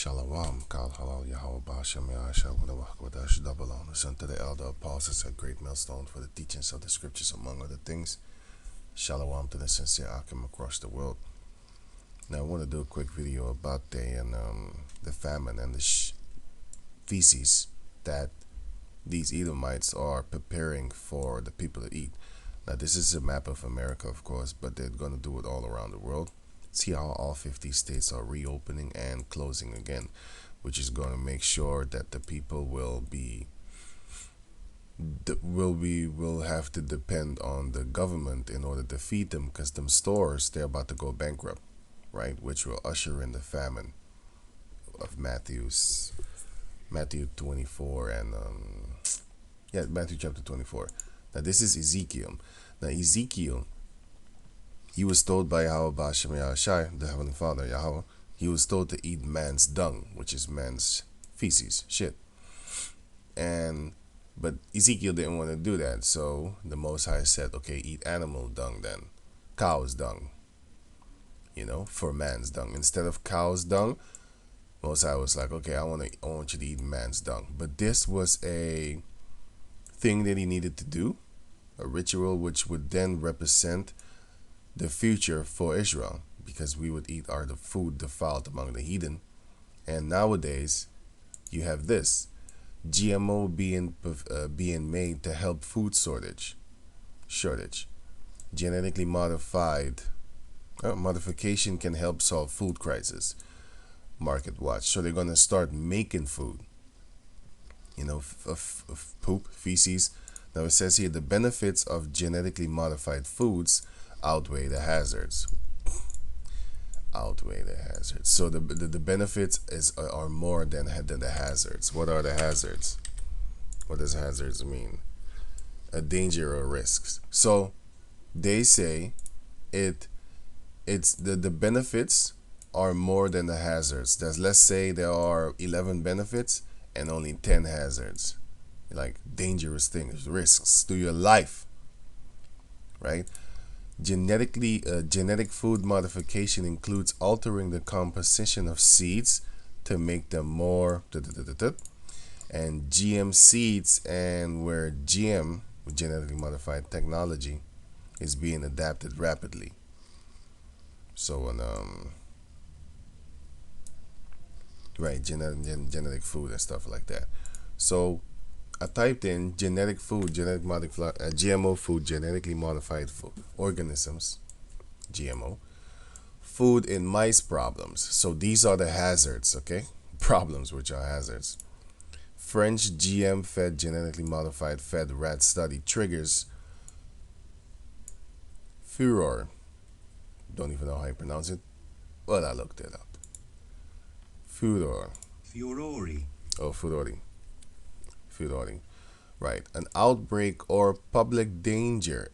Shalom, Kal Halal Yahawah Bashem Yahasha Wadawakwadash double on the son to the elder apostles, a great millstone for the teachings of the scriptures, among other things. Shalom to the sincere Akim across the world. Now, I want to do a quick video about the famine and the feces that these Edomites are preparing for the people to eat. Now, this is a map of America, of course, but they're going to do it all around the world. See how all 50 states are reopening and closing again, which is going to make sure that the people will have to depend on the government in order to feed them, because them stores, they're about to go bankrupt, right? Which will usher in the famine of Matthew 24 and Matthew chapter 24. Now this is Ezekiel. Now Ezekiel, he was told by Yahawah Bashem Yahashai, the Heavenly Father, Yahawah, he was told to eat man's dung, which is man's feces, shit. But Ezekiel didn't want to do that, so the Most High said, okay, eat animal dung then. Cow's dung. For man's dung. Instead of cow's dung, Most High was like, okay, I want you to eat man's dung. But this was a thing that he needed to do, a ritual which would then represent the future for Israel, because we would eat the food defiled among the heathen. And nowadays, you have this GMO being made to help food shortage. Genetically modified modification can help solve food crisis. Market watch. So they're gonna start making food. Of poop, feces. Now it says here the benefits of genetically modified foods outweigh the hazards. So the benefits are more than the hazards. What are the hazards? What does hazards mean? A danger or risks. So they say it's the benefits are more than the hazards. Let's say there are 11 benefits and only 10 hazards, like dangerous things, risks to your life, right? Genetic food modification includes altering the composition of seeds to make them more and GM seeds, and where GM, genetically modified technology, is being adapted rapidly. So genetic food and stuff like that. So I typed in genetic food, GMO food, genetically modified food, organisms, GMO, food in mice problems. So these are the hazards, okay? Problems, which are hazards. French GM fed, genetically modified fed rat study triggers furor. Don't even know how you pronounce it. Well, I looked it up. Furor. Furori. Oh, furori. Right. An outbreak or public anger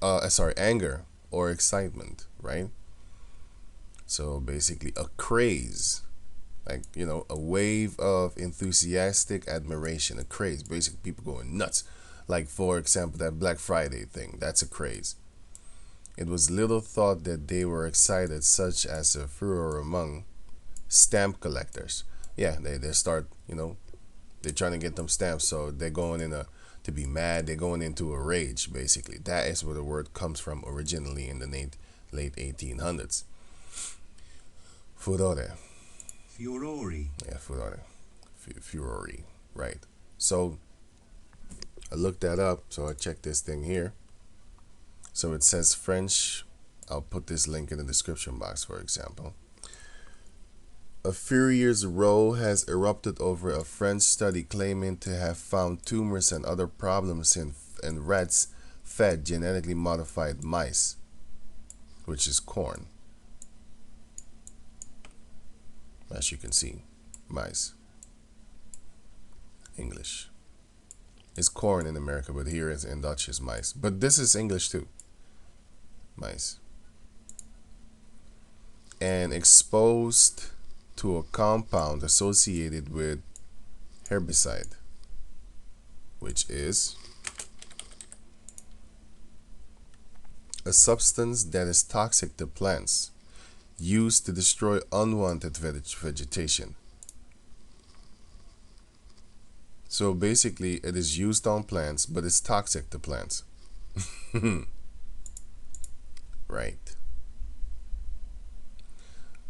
or excitement, right? So basically a craze, like, a wave of enthusiastic admiration, a craze, basically people going nuts. Like, for example, that Black Friday thing, that's a craze. It was little thought that they were excited, such as a furor among stamp collectors. Yeah, they start, they're trying to get them stamps, so they're going to be mad. They're going into a rage, basically. That is where the word comes from originally in the late 1800s. Furore. Furori. Yeah, furore. Furore, right. So I looked that up, so I checked this thing here. So it says French. I'll put this link in the description box, for example. A furious row has erupted over a French study claiming to have found tumors and other problems in rats fed genetically modified mice, which is corn. As you can see, mice. English. It's corn in America, but here in Dutch is mice. But this is English too. Mice. And exposed to a compound associated with herbicide, which is a substance that is toxic to plants, used to destroy unwanted vegetation. So basically, it is used on plants, but it's toxic to plants. Right.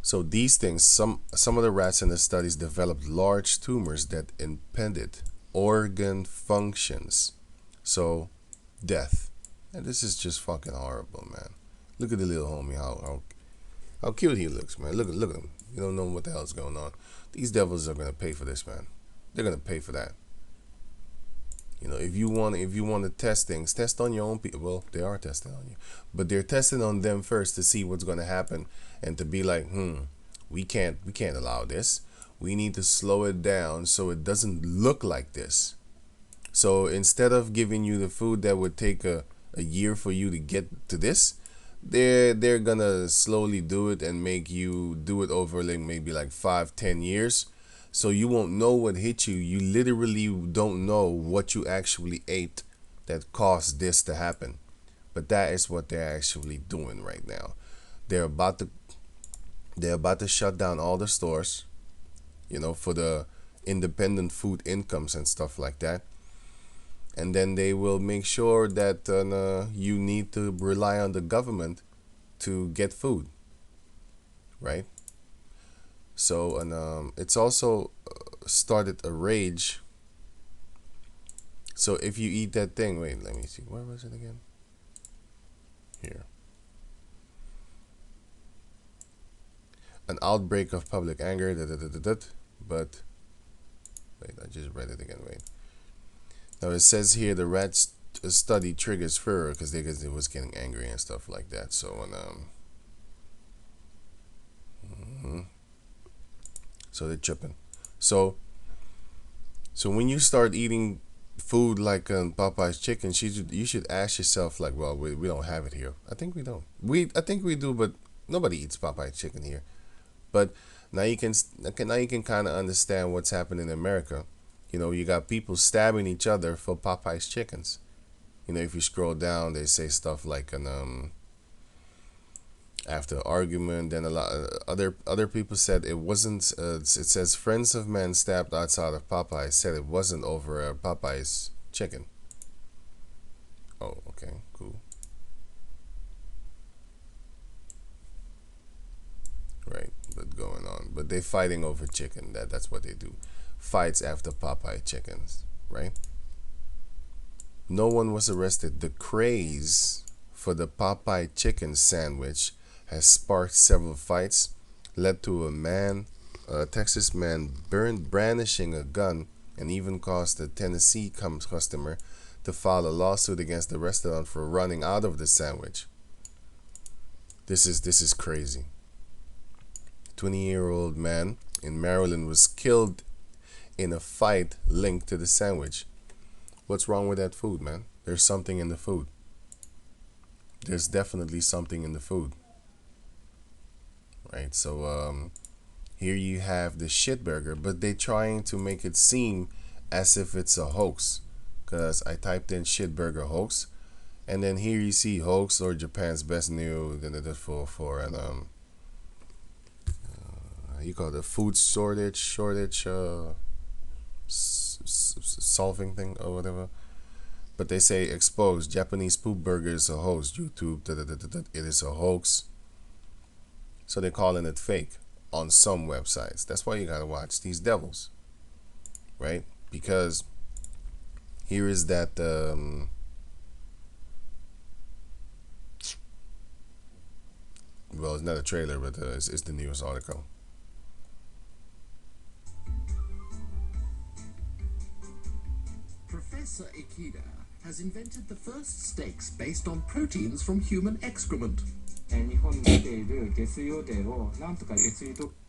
So these things, some of the rats in the studies developed large tumors that impeded organ functions. So death. And this is just fucking horrible, man. Look at the little homie, how cute he looks, man. Look at him. You don't know what the hell's going on. These devils are gonna pay for this, man. They're gonna pay for that. You know, if you want to test things, test on your own people. Well, they are testing on you, but they're testing on them first to see what's gonna happen, and to be like, we can't allow this. We need to slow it down so it doesn't look like this. So instead of giving you the food that would take a year for you to get to this, they're gonna slowly do it and make you do it over like maybe like 5-10 years, so you won't know what hit you. You literally don't know what you actually ate that caused this to happen. But that is what they're actually doing right now. They're about to they're about to shut down all the stores, for the independent food incomes and stuff like that. And then they will make sure that you need to rely on the government to get food, right? So, and it's also started a rage. So if you eat that thing, wait, let me see, where was it again? Here. An outbreak of public anger, but wait, I just read it again. Wait. Now it says here the rats study triggers furor because it was getting angry and stuff like that. So so they're tripping. So when you start eating food like Popeye's chicken, you should ask yourself like, well, we don't have it here. I think we don't. I think we do, but nobody eats Popeye's chicken here. But now you can kind of understand what's happening in America. You got people stabbing each other for Popeye's chickens. If you scroll down, they say stuff like after argument. Then a lot other people said it wasn't. It says friends of men stabbed outside of Popeyes said it wasn't over Popeye's chicken. Oh, okay, cool. Right, but going on. But they fighting over chicken. That's what they do. Fights after Popeye chickens, right? No one was arrested. The craze for the Popeye chicken sandwich has sparked several fights, led to a Texas man burned brandishing a gun, and even caused a Tennessee customer to file a lawsuit against the restaurant for running out of the sandwich. This is crazy. 20-year-old man in Maryland was killed in a fight linked to the sandwich. What's wrong with that food, man? There's something in the food. There's definitely something in the food. Right? So here you have the shit burger, but they're trying to make it seem as if it's a hoax. Because I typed in shit burger hoax, and then here you see hoax or Japan's best new for and you call it a food shortage solving thing or whatever. But they say exposed Japanese poop burger is a hoax. YouTube, it is a hoax. So they're calling it fake on some websites. That's why you gotta watch these devils, right? Because here is that well, it's not a trailer, but it's the newest article. Professor Ikeda has invented the first steaks based on proteins from human excrement.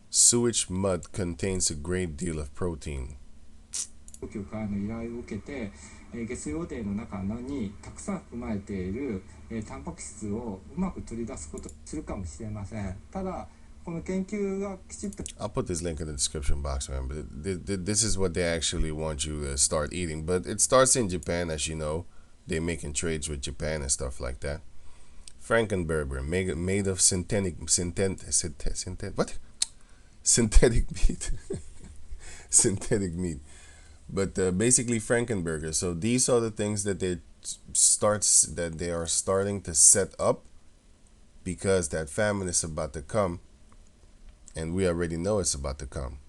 Sewage mud contains a great deal of protein. からの依頼を受けて、下水汚泥の中にたくさん含まれている、タンパク質をうまく取り出すことするかもしれません。ただこの研究がきちっと I'll put this link in the description box, man. But this is what they actually want you to start eating. But it starts in Japan, as you know. They're making trades with Japan and stuff like that. Frankenberger, made of synthetic what? Synthetic meat. Synthetic meat. But basically Frankenberger. So these are the things that they are starting to set up because that famine is about to come, and we already know it's about to come.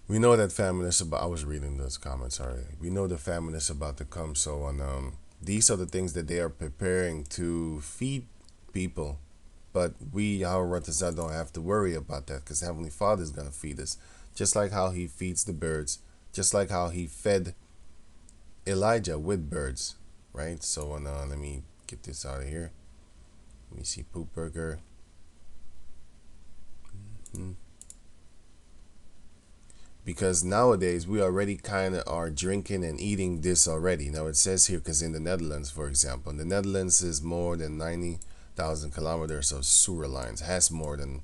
We know that famine is about. I was reading those comments already. We know the famine is about to come. So on, these are the things that they are preparing to feed people. But we, our Ratazah, don't have to worry about that because Heavenly Father is gonna feed us, just like how He feeds the birds, just like how He fed Elijah with birds, right? So on, let me get this out of here. Let me see Poop Burger. Mm-hmm. Because nowadays we already kind of are drinking and eating this already. Now it says here, because in the Netherlands, for example, the Netherlands is more than 90,000 kilometers of sewer lines, has more than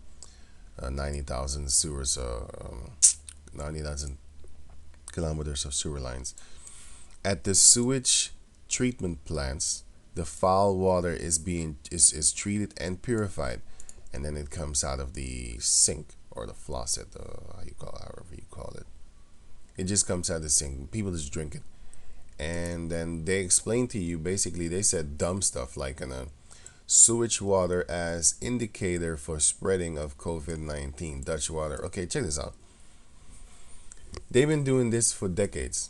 90,000 sewers, 90,000 kilometers of sewer lines. At the sewage treatment plants, the foul water is treated and purified, and then it comes out of the sink or the faucet, however you call it. It just comes out of the sink. People just drink it, and then they explain to you. Basically, they said dumb stuff like sewage water as indicator for spreading of COVID-19. Dutch water. Okay, check this out. They've been doing this for decades.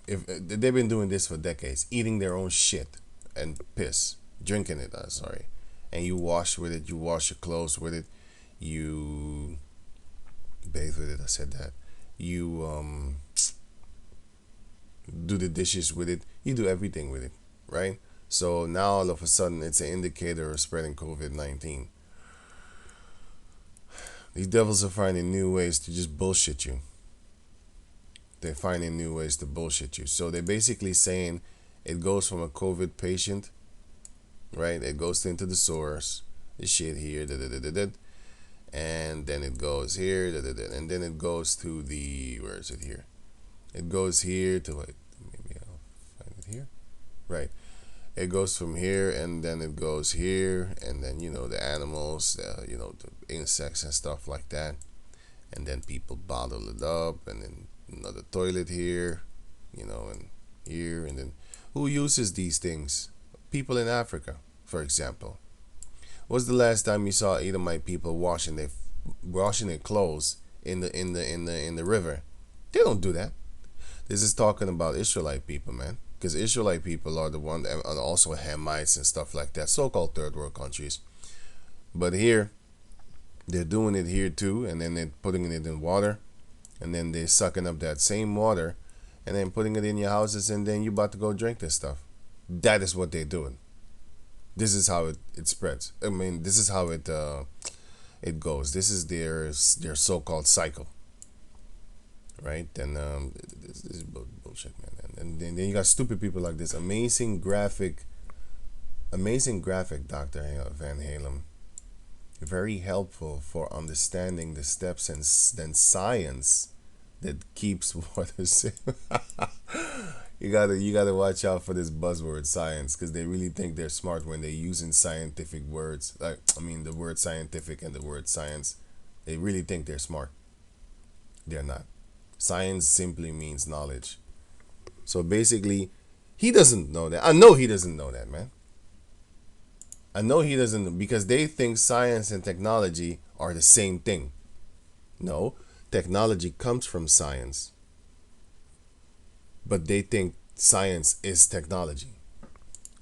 If they've been doing this for decades, eating their own shit and piss, drinking it. Sorry, and you wash with it. You wash your clothes with it. You bathe with it. I said that. You do the dishes with it. You do everything with it, right? So now all of a sudden it's an indicator of spreading COVID-19. These devils are finding new ways to just bullshit you. They're finding new ways to bullshit you. So they're basically saying it goes from a COVID patient, right? It goes into the source, the shit here, and then it goes here, and then it goes to the, where is it here? It goes here to, like, maybe I'll find it here. Right. It goes from here, and then it goes here, and then, the animals, the insects and stuff like that. And then people bottle it up, and then another toilet here, and here, and then who uses these things? People in Africa, for example. When's the last time you saw Edomite people washing their clothes in the river? They don't do that. This is talking about Israelite people, man. Because Israelite people are the one, and also Hamites and stuff like that, so-called third world countries. But here, they're doing it here too, and then they're putting it in water, and then they're sucking up that same water, and then putting it in your houses, and then you about to go drink this stuff. That is what they're doing. This is how it spreads. I mean, this is how it goes. This is their so-called cycle, right? And this is bullshit, man. And then you got stupid people like this amazing graphic Dr. Van Halen. Very helpful for understanding the steps and then science that keeps water safe. You gotta watch out for this buzzword science, because they really think they're smart when they're using scientific words. The word scientific and the word science. They really think they're smart. They're not. Science simply means knowledge. So basically, he doesn't know that. I know he doesn't know that, man. I know he doesn't, because they think science and technology are the same thing. No, technology comes from science. But they think science is technology.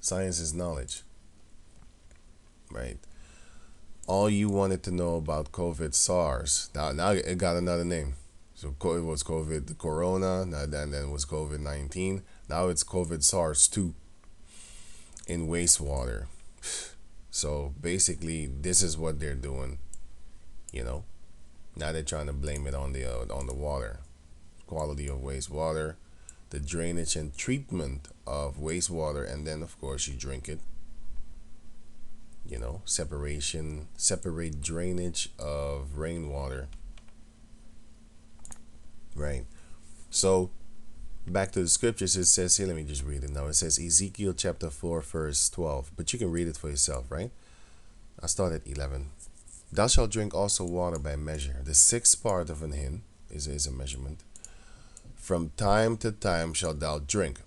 Science is knowledge. Right? All you wanted to know about COVID, SARS, now it got another name. So it was COVID, the corona, then it was COVID-19. Now it's COVID SARS-2 in wastewater. So basically, this is what they're doing. Now they're trying to blame it on the water, quality of wastewater, the drainage and treatment of wastewater, and then of course you drink it. Separate drainage of rainwater. Right. So back to the scriptures, it says here, let me just read it now. It says Ezekiel chapter 4, verse 12. But you can read it for yourself, right? I'll start at 11. Thou shalt drink also water by measure. The sixth part of an hin is a measurement. From time to time shalt thou drink,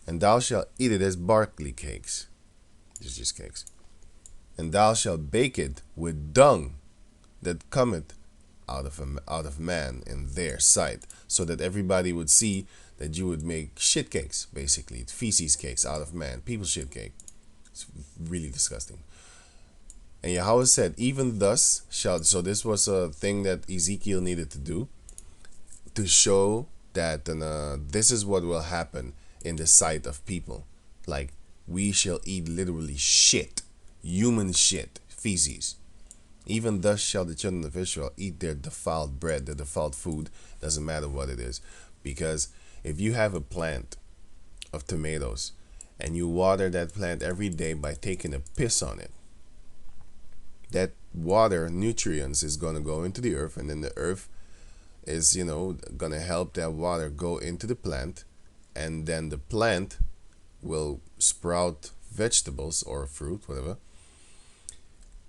and thou shalt eat it as barley cakes. It's just cakes. And thou shalt bake it with dung that cometh out of man in their sight, so that everybody would see that you would make shit cakes, basically feces cakes out of man, people shit cake. It's really disgusting. And Yahawah said, even thus shall. So this was a thing that Ezekiel needed to do to show that this is what will happen in the sight of people. Like, we shall eat literally shit, human shit, feces. Even thus shall the children of Israel eat their defiled bread, their defiled food, doesn't matter what it is. Because if you have a plant of tomatoes and you water that plant every day by taking a piss on it, that water nutrients is going to go into the earth, and then the earth is, going to help that water go into the plant, and then the plant will sprout vegetables or fruit, whatever.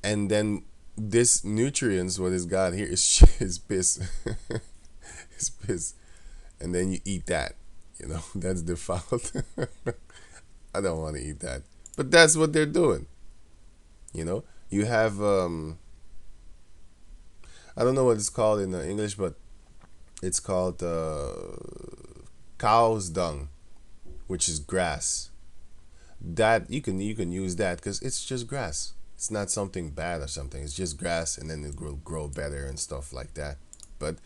And then this nutrients, what is got here is piss. It's piss. And then you eat that. That's defiled. I don't want to eat that. But that's what they're doing. You have, I don't know what it's called in English, but it's called cow's dung, which is grass. That you can use that because it's just grass. It's not something bad or something. It's just grass, and then it will grow better and stuff like that. But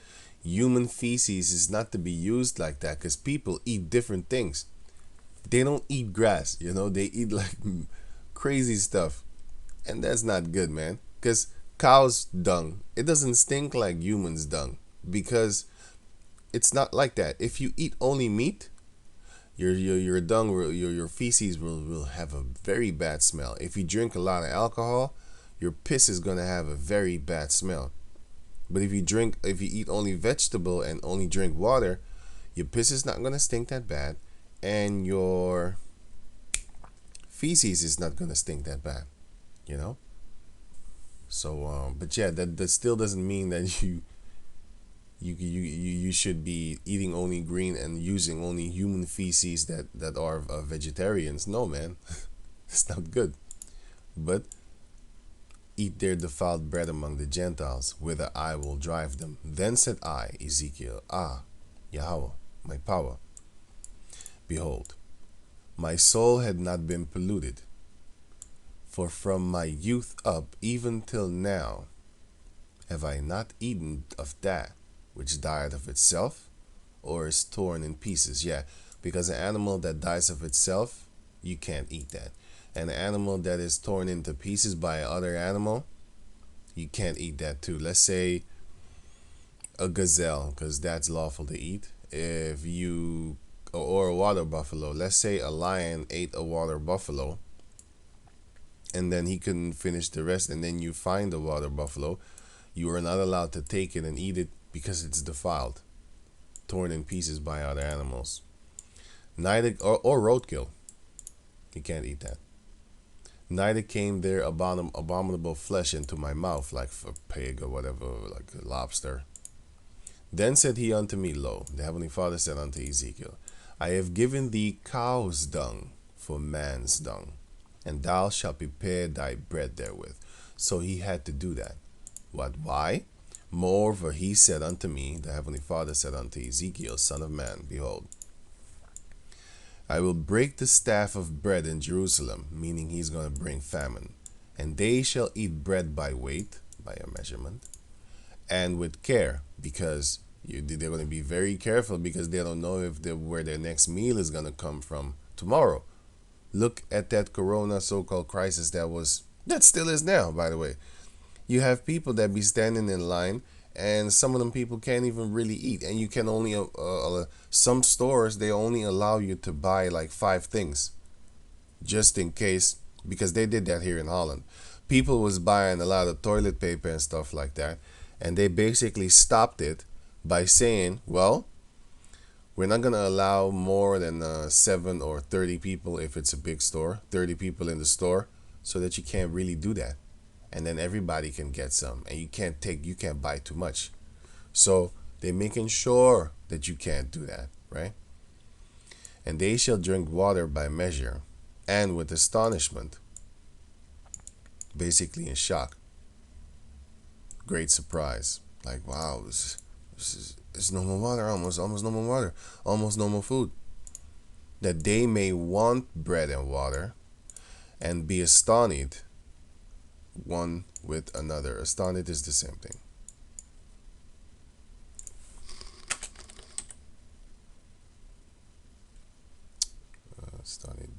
human feces is not to be used like that because people eat different things. They don't eat grass, they eat like crazy stuff. And that's not good, man. Because cow's dung, it doesn't stink like humans' dung. Because it's not like that. If you eat only meat, your dung, your feces will have a very bad smell. If you drink a lot of alcohol, your piss is gonna have a very bad smell. But if you eat only vegetable and only drink water, your piss is not gonna stink that bad, and your feces is not gonna stink that bad. So but yeah, that still doesn't mean that you should be eating only green and using only human feces that are vegetarians. No, man. It's not good. But eat their defiled bread among the Gentiles, whither I will drive them. Then said I, Ezekiel, Yahawah, my power, behold, my soul had not been polluted, for from my youth up even till now have I not eaten of that which died of itself, or is torn in pieces. Yeah, because an animal that dies of itself, you can't eat that. And an animal that is torn into pieces by another animal, you can't eat that too. Let's say a gazelle, because that's lawful to eat. Or a water buffalo. Let's say a lion ate a water buffalo, and then he couldn't finish the rest, and then you find the water buffalo, you are not allowed to take it and eat it because it's defiled, torn in pieces by other animals. Neither or roadkill, you can't eat that. Neither came there abominable flesh into my mouth, like for pig or whatever, like a lobster. Then said he unto me, Lo, the Heavenly Father said unto Ezekiel, I have given thee cow's dung for man's dung, and thou shalt prepare thy bread therewith. So he had to do that. What? Why? Moreover, he said unto me, the Heavenly Father said unto Ezekiel, Son of man, behold, I will break the staff of bread in Jerusalem, meaning he's going to bring famine, and they shall eat bread by weight, by a measurement, and with care, because they're going to be very careful, because they don't know where their next meal is going to come from tomorrow. Look at that corona so-called crisis that still is now, by the way. You have people that be standing in line, and some of them people can't even really eat, and you can only some stores, they only allow you to buy like 5 things, just in case, because they did that here in Holland. People was buying a lot of toilet paper and stuff like that, and they basically stopped it by saying, well, We're not gonna allow more than 7 or 30 people if it's a big store. 30 people in the store, so that you can't really do that, and then everybody can get some, and you can't buy too much. So they're making sure that you can't do that, right? And they shall drink water by measure, and with astonishment, basically in shock, great surprise, like wow, this is it's no more water, almost no more water, almost no more food. That they may want bread and water, and be astonished one with another. Astonished is the same thing. Astonished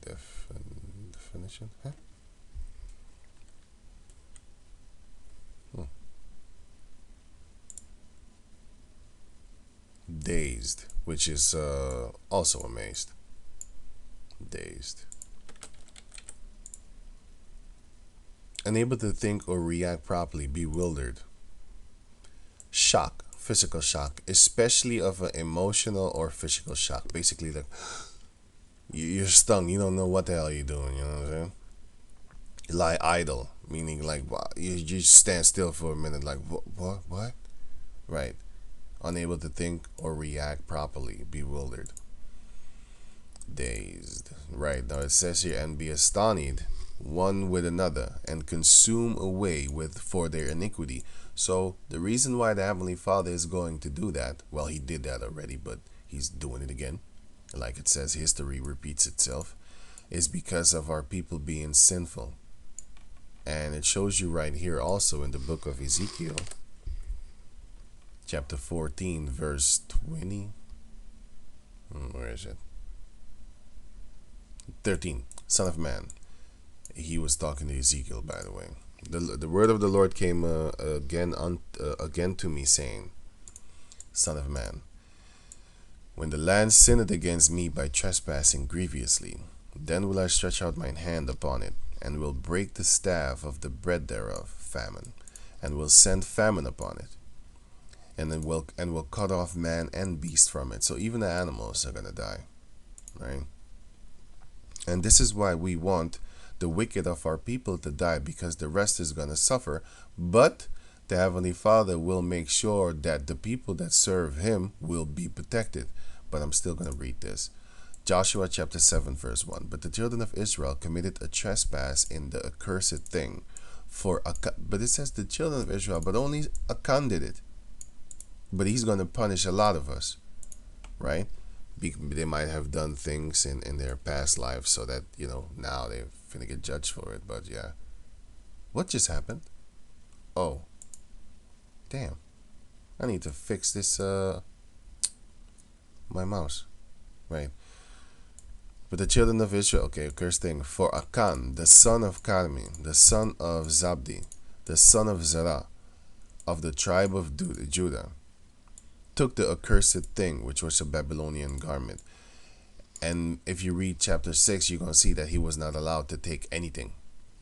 definition. Huh? Dazed, which is also amazed. Dazed. Unable to think or react properly, bewildered. Shock, physical shock, especially of an emotional or physical shock. Basically, like you're stung, you don't know what the hell you're doing, you know what I'm saying? You lie idle, meaning like you stand still for a minute, like what? Right. Unable to think or react properly, bewildered. Dazed. Right, now it says here, and be astonished one with another, and consume away with for their iniquity. So the reason why the Heavenly Father is going to do that, well, he did that already, but he's doing it again. Like it says, history repeats itself, is because of our people being sinful. And it shows you right here also in the book of Ezekiel, chapter 14, verse 20. Where is it? 13. Son of man. He was talking to Ezekiel, by the way. The word of the Lord came again to me, saying, Son of man, when the land sinned against me by trespassing grievously, then will I stretch out mine hand upon it, and will break the staff of the bread thereof, famine, and will send famine upon it, and will cut off man and beast from it. So even the animals are gonna die, right? And this is why we want the wicked of our people to die, because the rest is gonna suffer. But the Heavenly Father will make sure that the people that serve Him will be protected. But I'm still gonna read this. Joshua chapter 7 verse 1. But the children of Israel committed a trespass in the accursed thing. But it says the children of Israel, but only Achan did it. But he's going to punish a lot of us, right? They might have done things in their past lives so that, now they're finna get judged for it. But yeah. What just happened? Oh. Damn. I need to fix this, my mouse. Right. But the children of Israel, okay, cursed thing. For Achan, the son of Carmi, the son of Zabdi, the son of Zerah, of the tribe of Judah, took the accursed thing, which was a Babylonian garment. And if you read chapter 6, you're going to see that he was not allowed to take anything.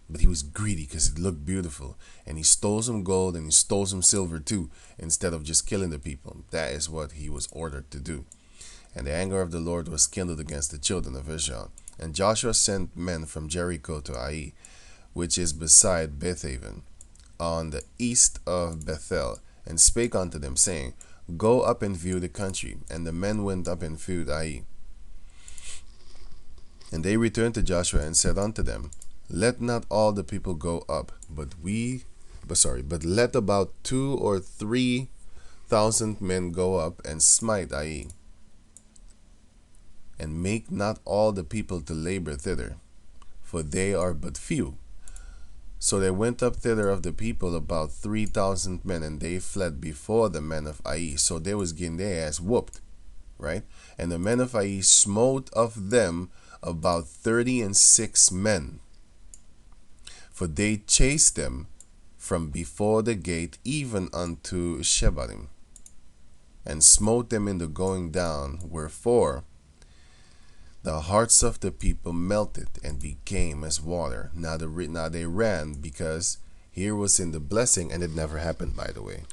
But he was greedy because it looked beautiful. And he stole some gold and he stole some silver too, instead of just killing the people. That is what he was ordered to do. And the anger of the Lord was kindled against the children of Israel. And Joshua sent men from Jericho to Ai, which is beside Bethaven, on the east of Bethel, and spake unto them, saying, Go up and view the country. And the men went up and viewed Ai. And they returned to Joshua and said unto them, Let not all the people go up, but let about 2,000 or 3,000 men go up and smite Ai. And make not all the people to labor thither, for they are but few. So there went up thither of the people about 3,000 men, and they fled before the men of Ai. So they was getting their ass whooped, right? And the men of Ai smote of them about 36 men, for they chased them from before the gate even unto Shebarim, and smote them in the going down. Wherefore the hearts of the people melted and became as water. Now they ran, because here was in the blessing, and it never happened, by the way.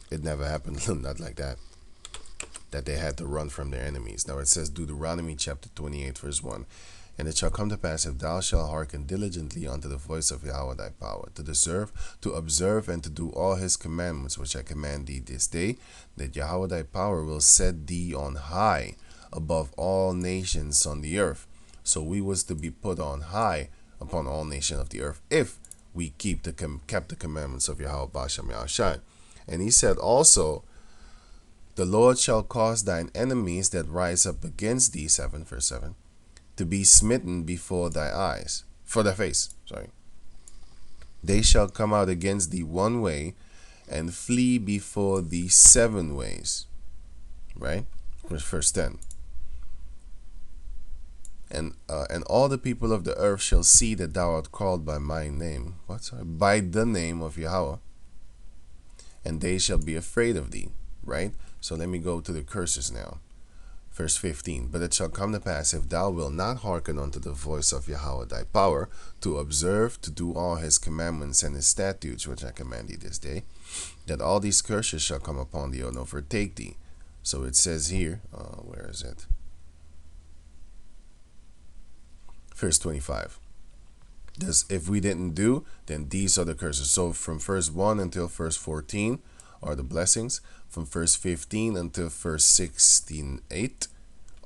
It never happened. Not like that. that they had to run from their enemies. Now it says Deuteronomy chapter 28 verse 1. And it shall come to pass, if thou shalt hearken diligently unto the voice of Yahawah thy power, to observe and to do all his commandments which I command thee this day, that Yahawah thy power will set thee on high above all nations on the earth. So we was to be put on high upon all nations of the earth if we kept the commandments of Yahawah Basham Yahushai. And he said also, the Lord shall cause thine enemies that rise up against thee, 7 verse 7, to be smitten before thy eyes, for thy face, sorry. They shall come out against thee one way, and flee before thee 7 ways. Right? Verse 10. And all the people of the earth shall see that thou art called by my name. What? Sorry? By the name of Yahawah. And they shall be afraid of thee. Right? So let me go to the curses now. Verse 15, but it shall come to pass, if thou wilt not hearken unto the voice of Yahawah thy power, to observe, to do all his commandments and his statutes, which I command thee this day, that all these curses shall come upon thee and overtake thee. So it says here, where is it? Verse 25. This, if we didn't do, then these are the curses. So from verse 1 until verse 14 are the blessings. From verse 15 until verse 16:8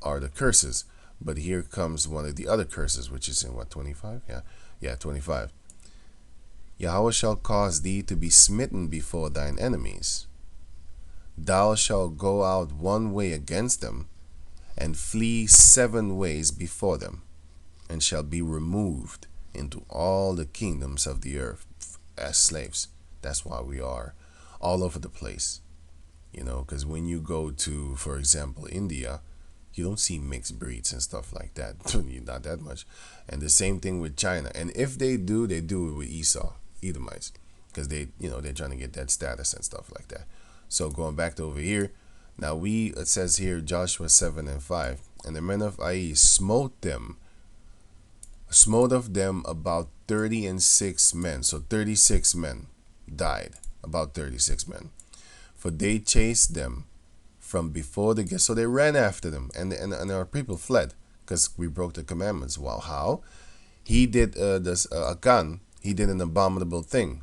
are the curses. But here comes one of the other curses, which is in what, 25? Yeah, 25. Yahawah shall cause thee to be smitten before thine enemies. Thou shalt go out one way against them, and flee 7 ways before them, and shall be removed into all the kingdoms of the earth as slaves. That's why we are all over the place. You know, because when you go to, for example, India, you don't see mixed breeds and stuff like that. Not that much. And the same thing with China. And if they do it with Esau, Edomites, because they're trying to get that status and stuff like that. So going back to over here, now it says here, Joshua 7 and 5, and the men of Ai smote of them about 36 men. So 36 men died, about 36 men. For they chased them from before the gate. So they ran after them, and our people fled because we broke the commandments. Well, how? He did Akan. He did an abominable thing,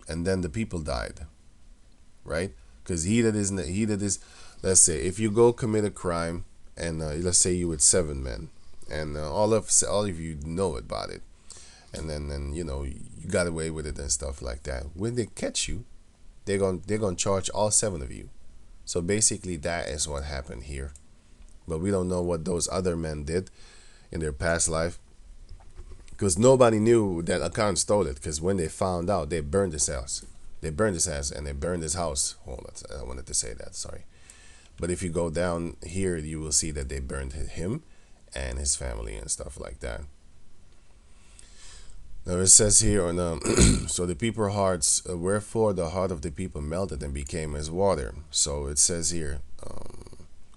and then the people died, right? Because he that is. Let's say if you go commit a crime, and let's say you with 7 men, and all of you know about it, and then you got away with it and stuff like that. When they catch you, they're gonna charge all 7 of you. So basically that is what happened here. But we don't know what those other men did in their past life, because nobody knew that Akan stole it, because when they found out, they burned his house. They burned his house and they burned his house. Hold on, I wanted to say that, sorry. But if you go down here, you will see that they burned him and his family and stuff like that. Now it says here on so the people's hearts, wherefore the heart of the people melted and became as water. So it says here,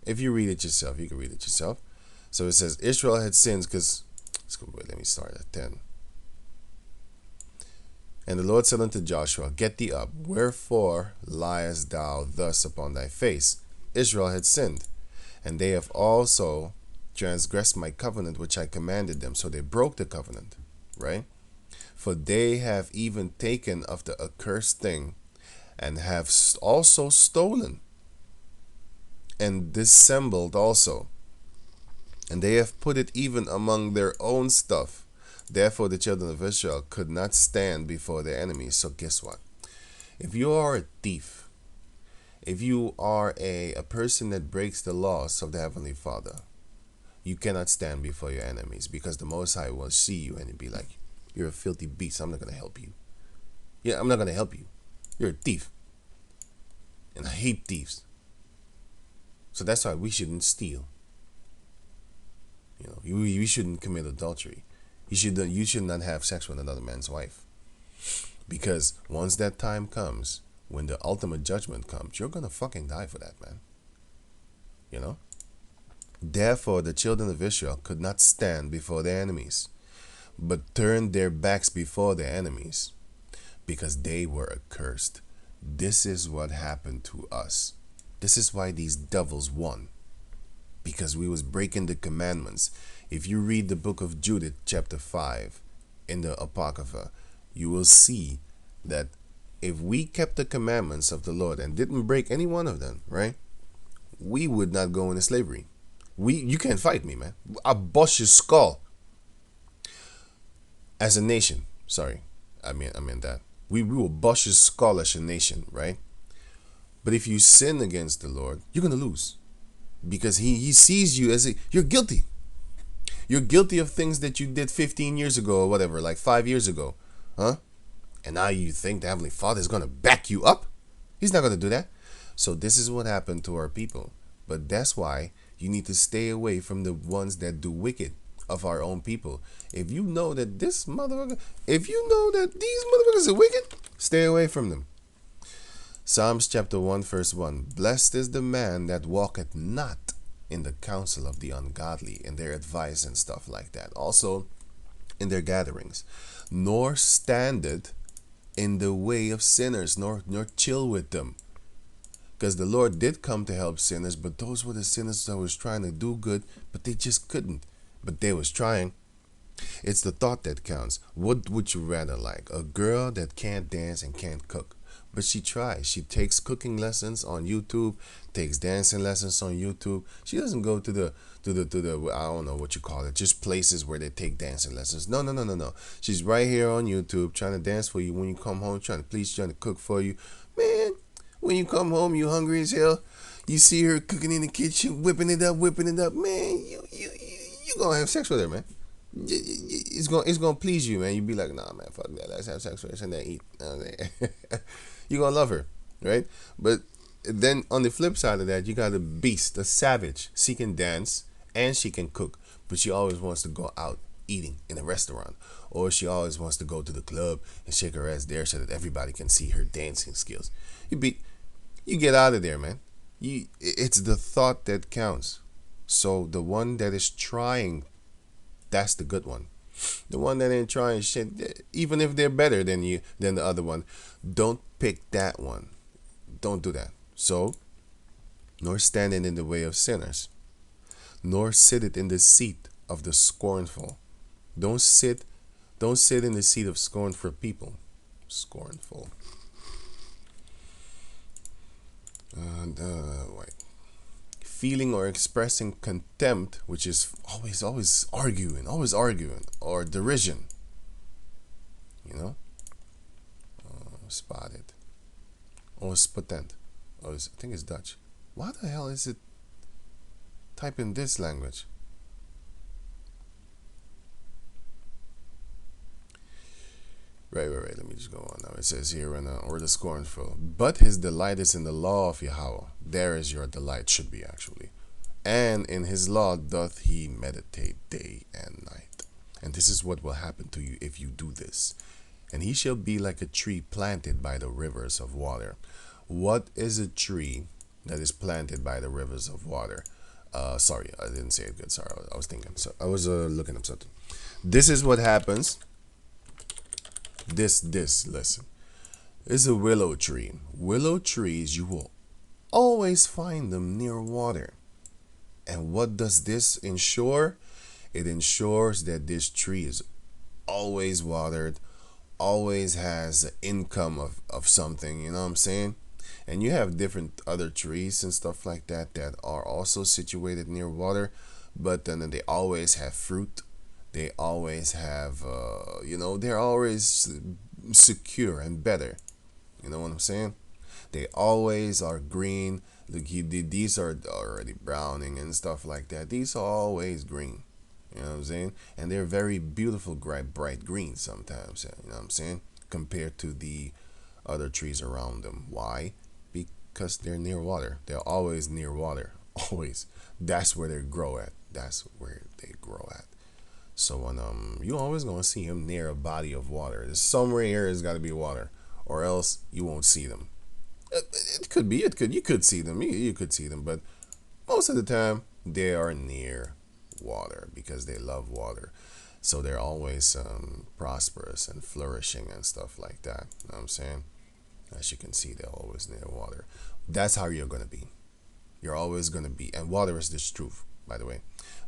if you read it yourself, you can read it yourself. So it says Israel had sinned, because let me start at 10. And the Lord said unto Joshua, get thee up, wherefore liest thou thus upon thy face? Israel had sinned, and they have also transgressed my covenant which I commanded them. So they broke the covenant, right? For they have even taken of the accursed thing, and have also stolen, and dissembled also, and they have put it even among their own stuff. Therefore the children of Israel could not stand before their enemies. So guess what? If you are a thief, if you are a person that breaks the laws of the Heavenly Father, you cannot stand before your enemies, because the Most High will see you and be like, you're a filthy beast. I'm not going to help you. Yeah, I'm not going to help you. You're a thief. And I hate thieves. So that's why we shouldn't steal. You shouldn't commit adultery. You should not have sex with another man's wife. Because once that time comes, when the ultimate judgment comes, you're going to fucking die for that, man. Therefore the children of Israel could not stand before their enemies, but turned their backs before their enemies, because they were accursed. This is what happened to us. This is why these devils won, because we was breaking the commandments. If you read the book of Judith chapter 5 in the Apocrypha, you will see that if we kept the commandments of the Lord and didn't break any one of them, right, we would not go into slavery. You can't fight me, man. I'll bust your skull. As a nation, sorry, I mean that we will bust your skull as a nation, right? But if you sin against the Lord, you're gonna lose, because he sees you as you're guilty. You're guilty of things that you did 15 years ago or whatever, like 5 years ago, huh? And now you think the Heavenly Father is gonna back you up? He's not gonna do that. So this is what happened to our people. But that's why you need to stay away from the ones that do wicked of our own people. If you know that this motherfucker, if you know that these motherfuckers are wicked, stay away from them. Psalms chapter 1 verse 1. Blessed is the man that walketh not in the counsel of the ungodly, in their advice and stuff like that. Also in their gatherings. Nor standeth in the way of sinners, nor chill with them. Because the Lord did come to help sinners, but those were the sinners that was trying to do good, but they just couldn't. But they was trying. It's the thought that counts. What would you rather like? A girl that can't dance and can't cook, but she tries. She takes cooking lessons on YouTube, takes dancing lessons on YouTube. She doesn't go to the I don't know what you call it, just places where they take dancing lessons. No, no, no, no, no. She's right here on YouTube trying to dance for you when you come home, trying to please, trying to cook for you. Man, when you come home, you hungry as hell. You see her cooking in the kitchen, whipping it up, man. You gonna have sex with her, man. It's gonna please you, man. You be like, nah, man, fuck that. Let's have sex with her and then eat. You gonna love her, right? But then on the flip side of that, you got a beast, a savage. She can dance and she can cook, but she always wants to go out eating in a restaurant, or she always wants to go to the club and shake her ass there so that everybody can see her dancing skills. You get out of there, man. It's the thought that counts. So the one that is trying, that's the good one. The one that ain't trying shit, even if they're better than you, than the other one, don't pick that one. Don't do that. So, nor standing in the way of sinners, nor sitteth in the seat of the scornful. Don't sit in the seat of scornful people. Scornful. Wait. Feeling or expressing contempt, which is always arguing, or derision. You know, spotted, or spotent, or I think it's Dutch. Why the hell is it type in this language? Right. Let me just go on now. It says here, or the scornful. But his delight is in the law of Yahawah. There is your delight, should be actually. And in his law doth he meditate day and night. And this is what will happen to you if you do this. And he shall be like a tree planted by the rivers of water. What is a tree that is planted by the rivers of water? Sorry, I didn't say it good. Sorry, I was thinking. So I was looking up something. This is what happens. This listen, is a willow tree. Willow trees, you will always find them near water. And what does this ensure? It ensures that this tree is always watered, always has an income of something, you know what I'm saying? And you have different other trees and stuff like that that are also situated near water, but then they always have fruit. They always have, they're always secure and better. You know what I'm saying? They always are green. Look, these are already browning and stuff like that. These are always green. You know what I'm saying? And they're very beautiful, bright green sometimes. You know what I'm saying? Compared to the other trees around them. Why? Because they're near water. They're always near water. Always. That's where they grow at. So when you always gonna see them near a body of water. There's somewhere here there's gotta be water, or else you won't see them. It could be. You could see them. You could see them, but most of the time they are near water because they love water. So they're always prosperous and flourishing and stuff like that. You know what I'm saying? As you can see, they're always near water. That's how you're gonna be. You're always going to be, and water is this truth, by the way,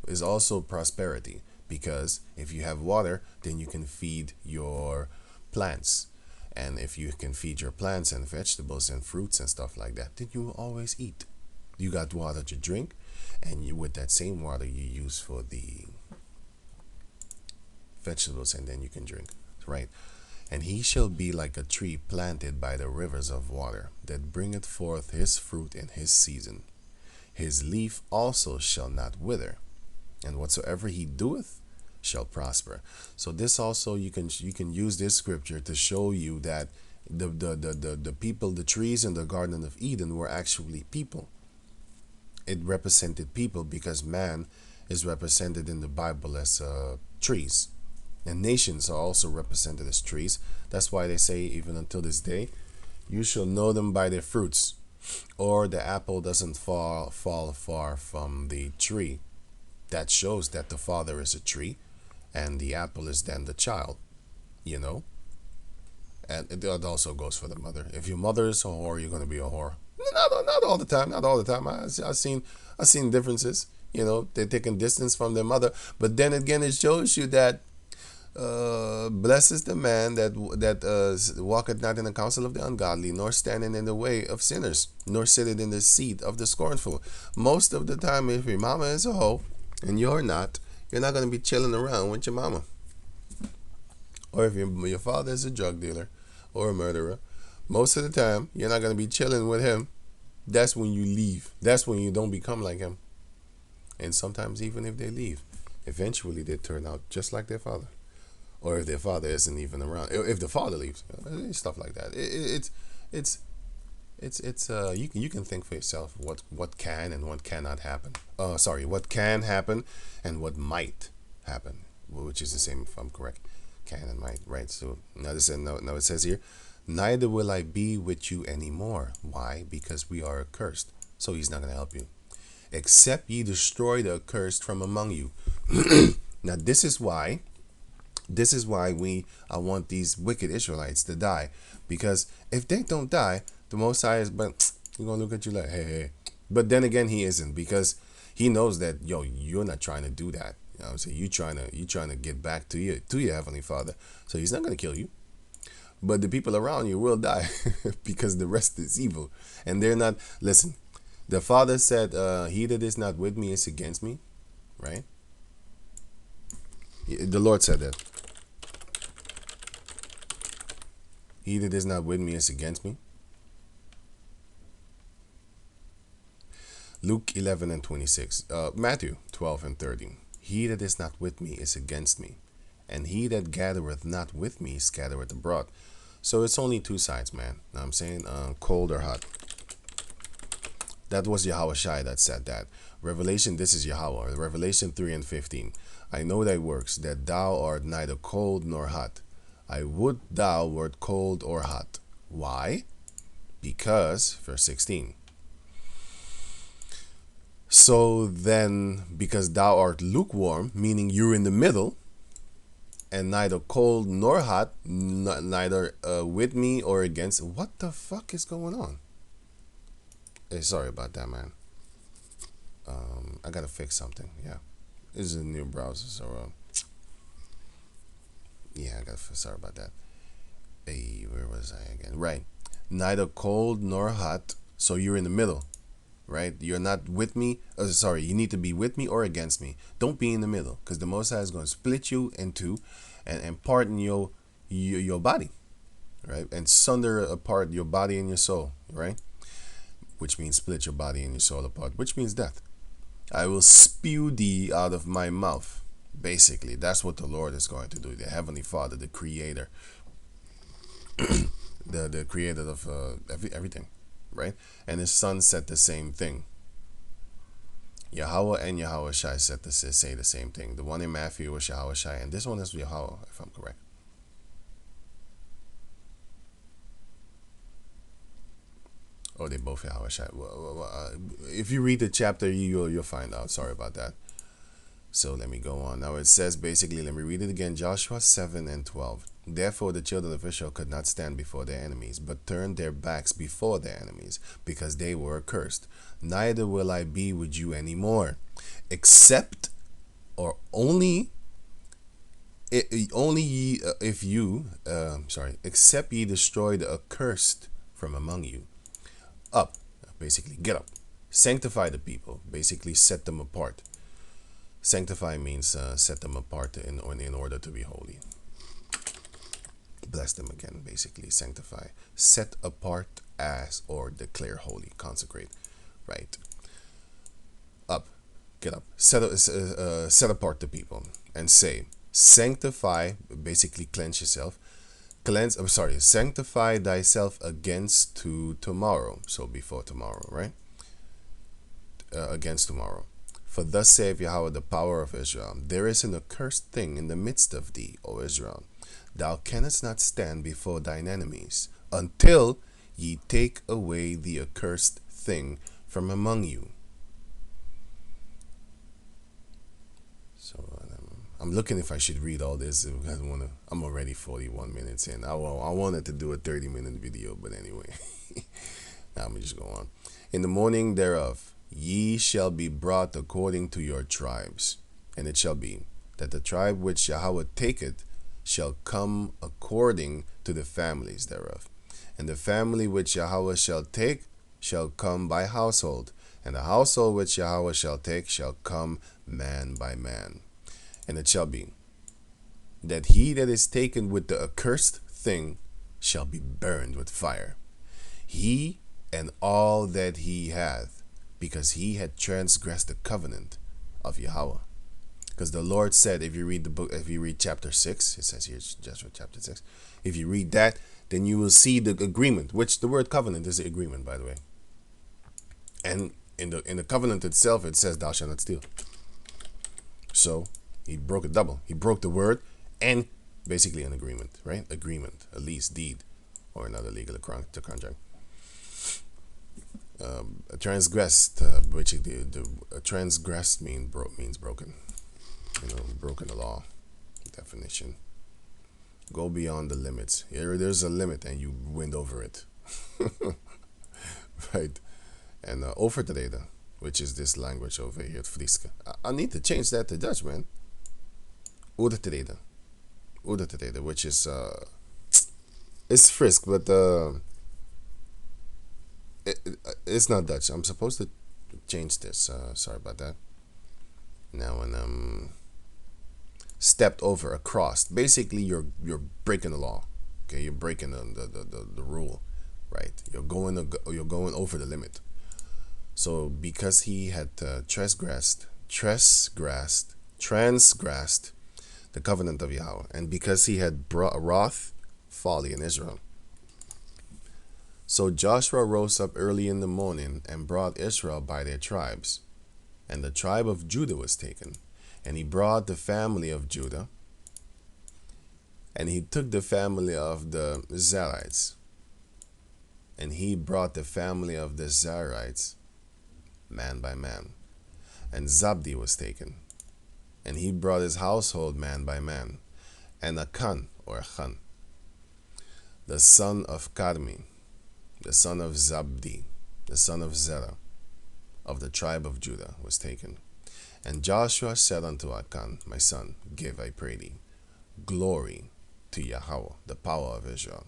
is also prosperity, because if you have water, then you can feed your plants. And if you can feed your plants and vegetables and fruits and stuff like that, then you will always eat. You got water to drink, and you, with that same water, you use for the vegetables, and then you can drink, right? And he shall be like a tree planted by the rivers of water, that bringeth forth his fruit in his season. His leaf also shall not wither, and whatsoever he doeth shall prosper. So this also, you can use this scripture to show you that the people, the trees in the Garden of Eden were actually people. It represented people because man is represented in the Bible as trees. And nations are also represented as trees. That's why they say, even until this day, you shall know them by their fruits. Or the apple doesn't fall far from the tree. That shows that the father is a tree, and the apple is then the child, you know? And it also goes for the mother. If your mother is a whore, you're going to be a whore. Not all the time. Not all the time. I've seen differences. You know, they're taking distance from their mother. But then again, it shows you that blessed is the man that walketh not in the counsel of the ungodly, nor standing in the way of sinners, nor sitteth in the seat of the scornful. Most of the time, if your mama is a hoe and you're not going to be chilling around with your mama. Or if your father is a drug dealer or a murderer, most of the time you're not going to be chilling with him. That's when you leave. That's when you don't become like him. And sometimes even if they leave, eventually they turn out just like their father. Or if their father isn't even around, if the father leaves, stuff like that. You can think for yourself what can and what cannot happen. What can happen and what might happen, which is the same, if I'm correct. Can and might, right? So now it says here, neither will I be with you anymore. Why? Because we are accursed. So he's not going to help you, except ye destroy the accursed from among you. Now this is why I want these wicked Israelites to die, because if they don't die, the Most High is, but you're gonna look at you like, hey. But then again, he isn't, because he knows that, you're not trying to do that. You know what I'm saying? You trying to get back to your Heavenly Father. So he's not gonna kill you. But the people around you will die because the rest is evil. And they're not, listen, the Father said, he that is not with me is against me, right? The Lord said that. He that is not with me is against me. Luke 11 and 26. Matthew 12 and 13. He that is not with me is against me, and he that gathereth not with me scattereth abroad. So it's only two sides, man. Know what I'm saying? Cold or hot. That was Yahawah that said that. Revelation, this is Yahawah. Revelation 3 and 15. I know thy works, that thou art neither cold nor hot. I would thou wert cold or hot. Why? Because, verse 16. So then, because thou art lukewarm, meaning you're in the middle, and neither cold nor hot, neither with me or against. What the fuck is going on? Hey, sorry about that, man. I gotta fix something. Yeah, this is a new browser, so yeah, sorry about that. Hey, where was I again? Right, neither cold nor hot. So you're in the middle, right? You're not with me. You need to be with me or against me. Don't be in the middle, because the Most High is going to split you into and part in your body, right? And sunder apart your body and your soul, right? Which means split your body and your soul apart, which means death. I will spew thee out of my mouth. Basically, that's what the Lord is going to do. The Heavenly Father, the Creator, the Creator of everything, right? And His Son said the same thing. Yahawah and Yahawah say the same thing. The one in Matthew was Yahawah, and this one is Yahawah, if I'm correct. Oh, they both Yahawah. If you read the chapter, you'll find out. Sorry about that. So let me go on. Now it says basically, let me read it again. Joshua 7 and 12. Therefore the children of Israel could not stand before their enemies, but turned their backs before their enemies, because they were accursed. Neither will I be with you anymore, except or only only ye, if you except ye destroy the accursed from among you. Up, basically, get up. Sanctify the people, basically set them apart. Sanctify means set them apart in order to be holy. Bless them again, basically, sanctify. Set apart as, or declare holy, consecrate, right? Up, get up. Set apart the people and say, sanctify, basically cleanse yourself. Sanctify thyself against to tomorrow. So before tomorrow, right? Against tomorrow. For thus saith Yahawah, the power of Israel, there is an accursed thing in the midst of thee, O Israel. Thou canst not stand before thine enemies, until ye take away the accursed thing from among you. So I'm looking if I should read all this. I'm already 41 minutes in. I wanted to do a 30-minute video, but anyway. Now I'm just go on. In the morning thereof, ye shall be brought according to your tribes. And it shall be that the tribe which Yahawah taketh shall come according to the families thereof. And the family which Yahawah shall take shall come by household. And the household which Yahawah shall take shall come man by man. And it shall be that he that is taken with the accursed thing shall be burned with fire, he and all that he hath, because he had transgressed the covenant of Yahawah. Because the Lord said, if you read the book, if you read chapter 6, it says here, Joshua chapter 6, if you read that, then you will see the agreement, which the word covenant is the agreement, by the way. And in the covenant itself, it says, thou shalt not steal. So he broke it double. He broke the word and basically an agreement, right? Agreement, a lease, deed, or another legal contract. Transgressed, basically, transgressed means broken. Broken the law. Definition. Go beyond the limits. There's a limit, and you went over it, right? And overtreden, which is this language over here, Friese. I need to change that to Dutch, man. Overtreden, which is it's Frisk, but it's not Dutch. I'm supposed to change this. Sorry about that. Now, when stepped over, across. Basically, you're breaking the law. Okay, you're breaking the rule, right? You're going over the limit. So because he had transgressed the covenant of Yahawah, and because he had brought wrath, folly in Israel. So Joshua rose up early in the morning and brought Israel by their tribes. And the tribe of Judah was taken. And he brought the family of Judah. And he took the family of the Zarites. And he brought the family of the Zarites, man by man. And Zabdi was taken. And he brought his household man by man. And Achan, or Achan, the son of Carmi, the son of Zabdi, the son of Zerah, of the tribe of Judah, was taken. And Joshua said unto Achan, my son, give, I pray thee, glory to Yahawah, the power of Israel,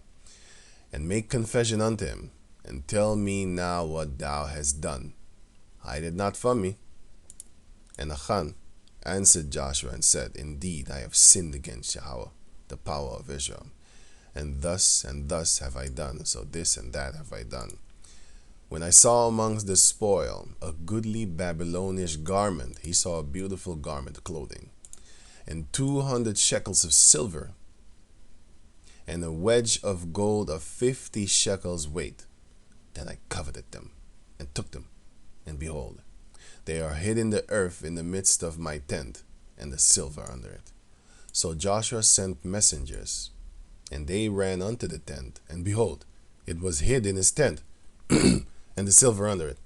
and make confession unto him, and tell me now what thou hast done. Hide it not from me. And Achan answered Joshua and said, indeed, I have sinned against Yahawah, the power of Israel, and thus have I done, so this and that have I done. When I saw amongst the spoil a goodly Babylonish garment, he saw a beautiful garment, clothing, and 200 shekels of silver, and a wedge of gold of 50 shekels weight. Then I coveted them, and took them, and behold, they are hid in the earth in the midst of my tent, and the silver under it. So Joshua sent messengers, and they ran unto the tent, and behold, it was hid in his tent, and the silver under it.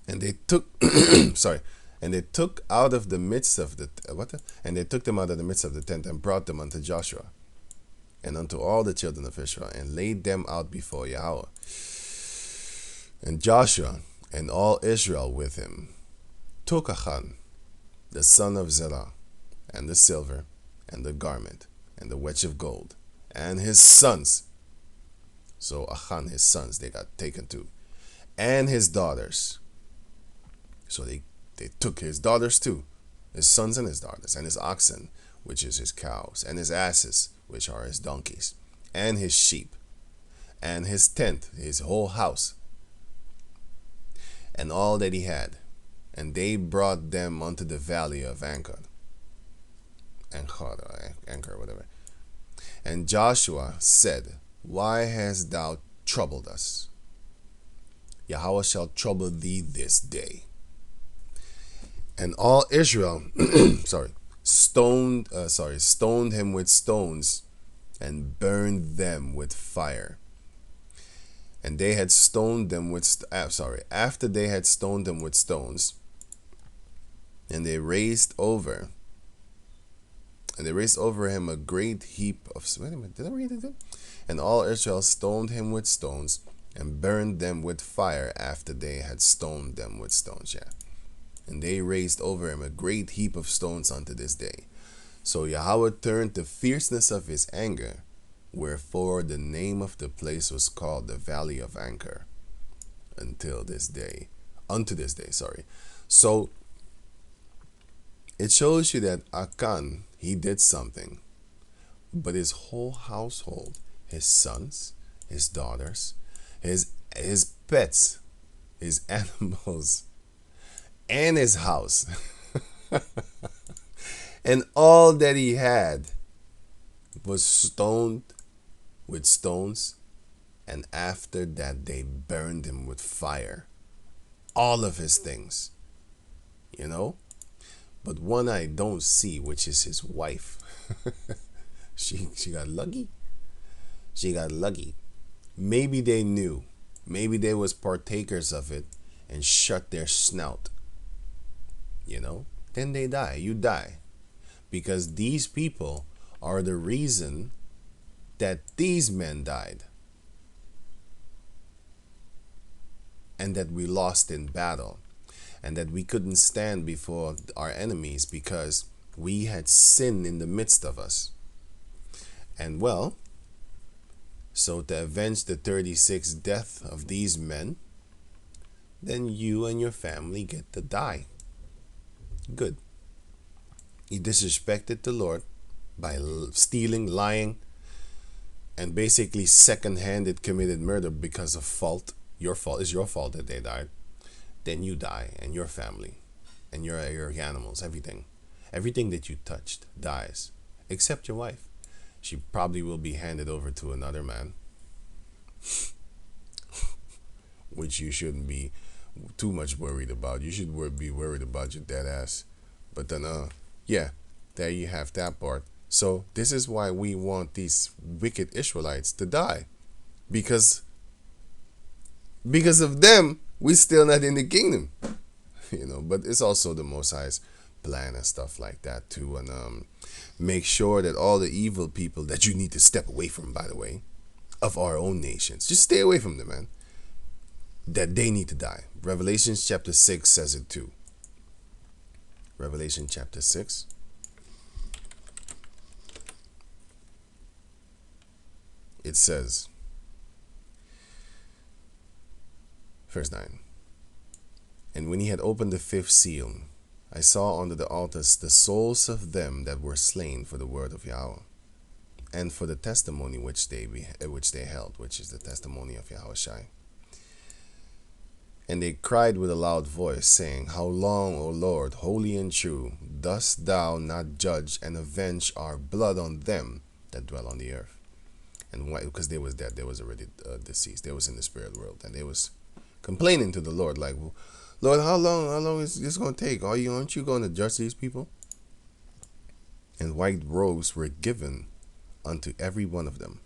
And they took, And they took out of the midst of the what? And they took them out of the midst of the tent and brought them unto Joshua and unto all the children of Israel and laid them out before Yahawah. And Joshua and all Israel with him took Achan, the son of Zerah, and the silver, and the garment, and the wedge of gold, and his sons. So Achan, his sons, they got taken too, and his daughters. So they took his daughters too, his sons and his daughters, and his oxen, which is his cows, and his asses, which are his donkeys, and his sheep, and his tent, his whole house, and all that he had. And they brought them unto the valley of Anchor, whatever. And Joshua said, Why hast thou troubled us? Yahawah shall trouble thee this day. And all Israel, stoned him with stones and burned them with fire. And they had stoned them with, after they had stoned them with stones, and they raised over him a great heap of, wait a minute, did I read it? And all Israel stoned him with stones and burned them with fire after they had stoned them with stones. Yeah. And they raised over him a great heap of stones unto this day. So Yahawah turned the fierceness of his anger, wherefore the name of the place was called the Valley of Anchor unto this day. So it shows you that Achan, he did something, but his whole household, his sons, his daughters, his pets, his animals, and his house, and all that he had was stoned with stones, and after that they burned him with fire. All of his things, But one I don't see, which is his wife. she got lucky. She got lucky. Maybe they knew. Maybe they was partakers of it and shut their snout. Then they die. You die. Because these people are the reason that these men died. And that we lost in battle. And that we couldn't stand before our enemies because we had sin in the midst of us. And so to avenge the 36th death of these men, then you and your family get to die. Good. He disrespected the Lord by stealing, lying, and basically second-handed committed murder because of fault. Your fault is your fault that they died. Then you die, and your family, and your animals, everything that you touched dies, except your wife. She probably will be handed over to another man, which you shouldn't be too much worried about. You should be worried about your dead ass. But then, there you have that part. So this is why we want these wicked Israelites to die, because of them, we're still not in the kingdom, But it's also the Most High's plan and stuff like that too, and make sure that all the evil people that you need to step away from, by the way, of our own nations, just stay away from them, man. That they need to die. Revelation chapter 6 says it too. Revelation chapter 6. It says, verse 9. And when he had opened the fifth seal, I saw under the altars the souls of them that were slain for the word of Yahawah, and for the testimony which they held, which is the testimony of Yahushua. And they cried with a loud voice, saying, How long, O Lord, holy and true, dost thou not judge and avenge our blood on them that dwell on the earth? And why? Because they was dead. They was already deceased. They was in the spirit world, and they was complaining to the Lord, like, Lord, how long is this going to take? Aren't you going to judge these people? And white robes were given unto every one of them.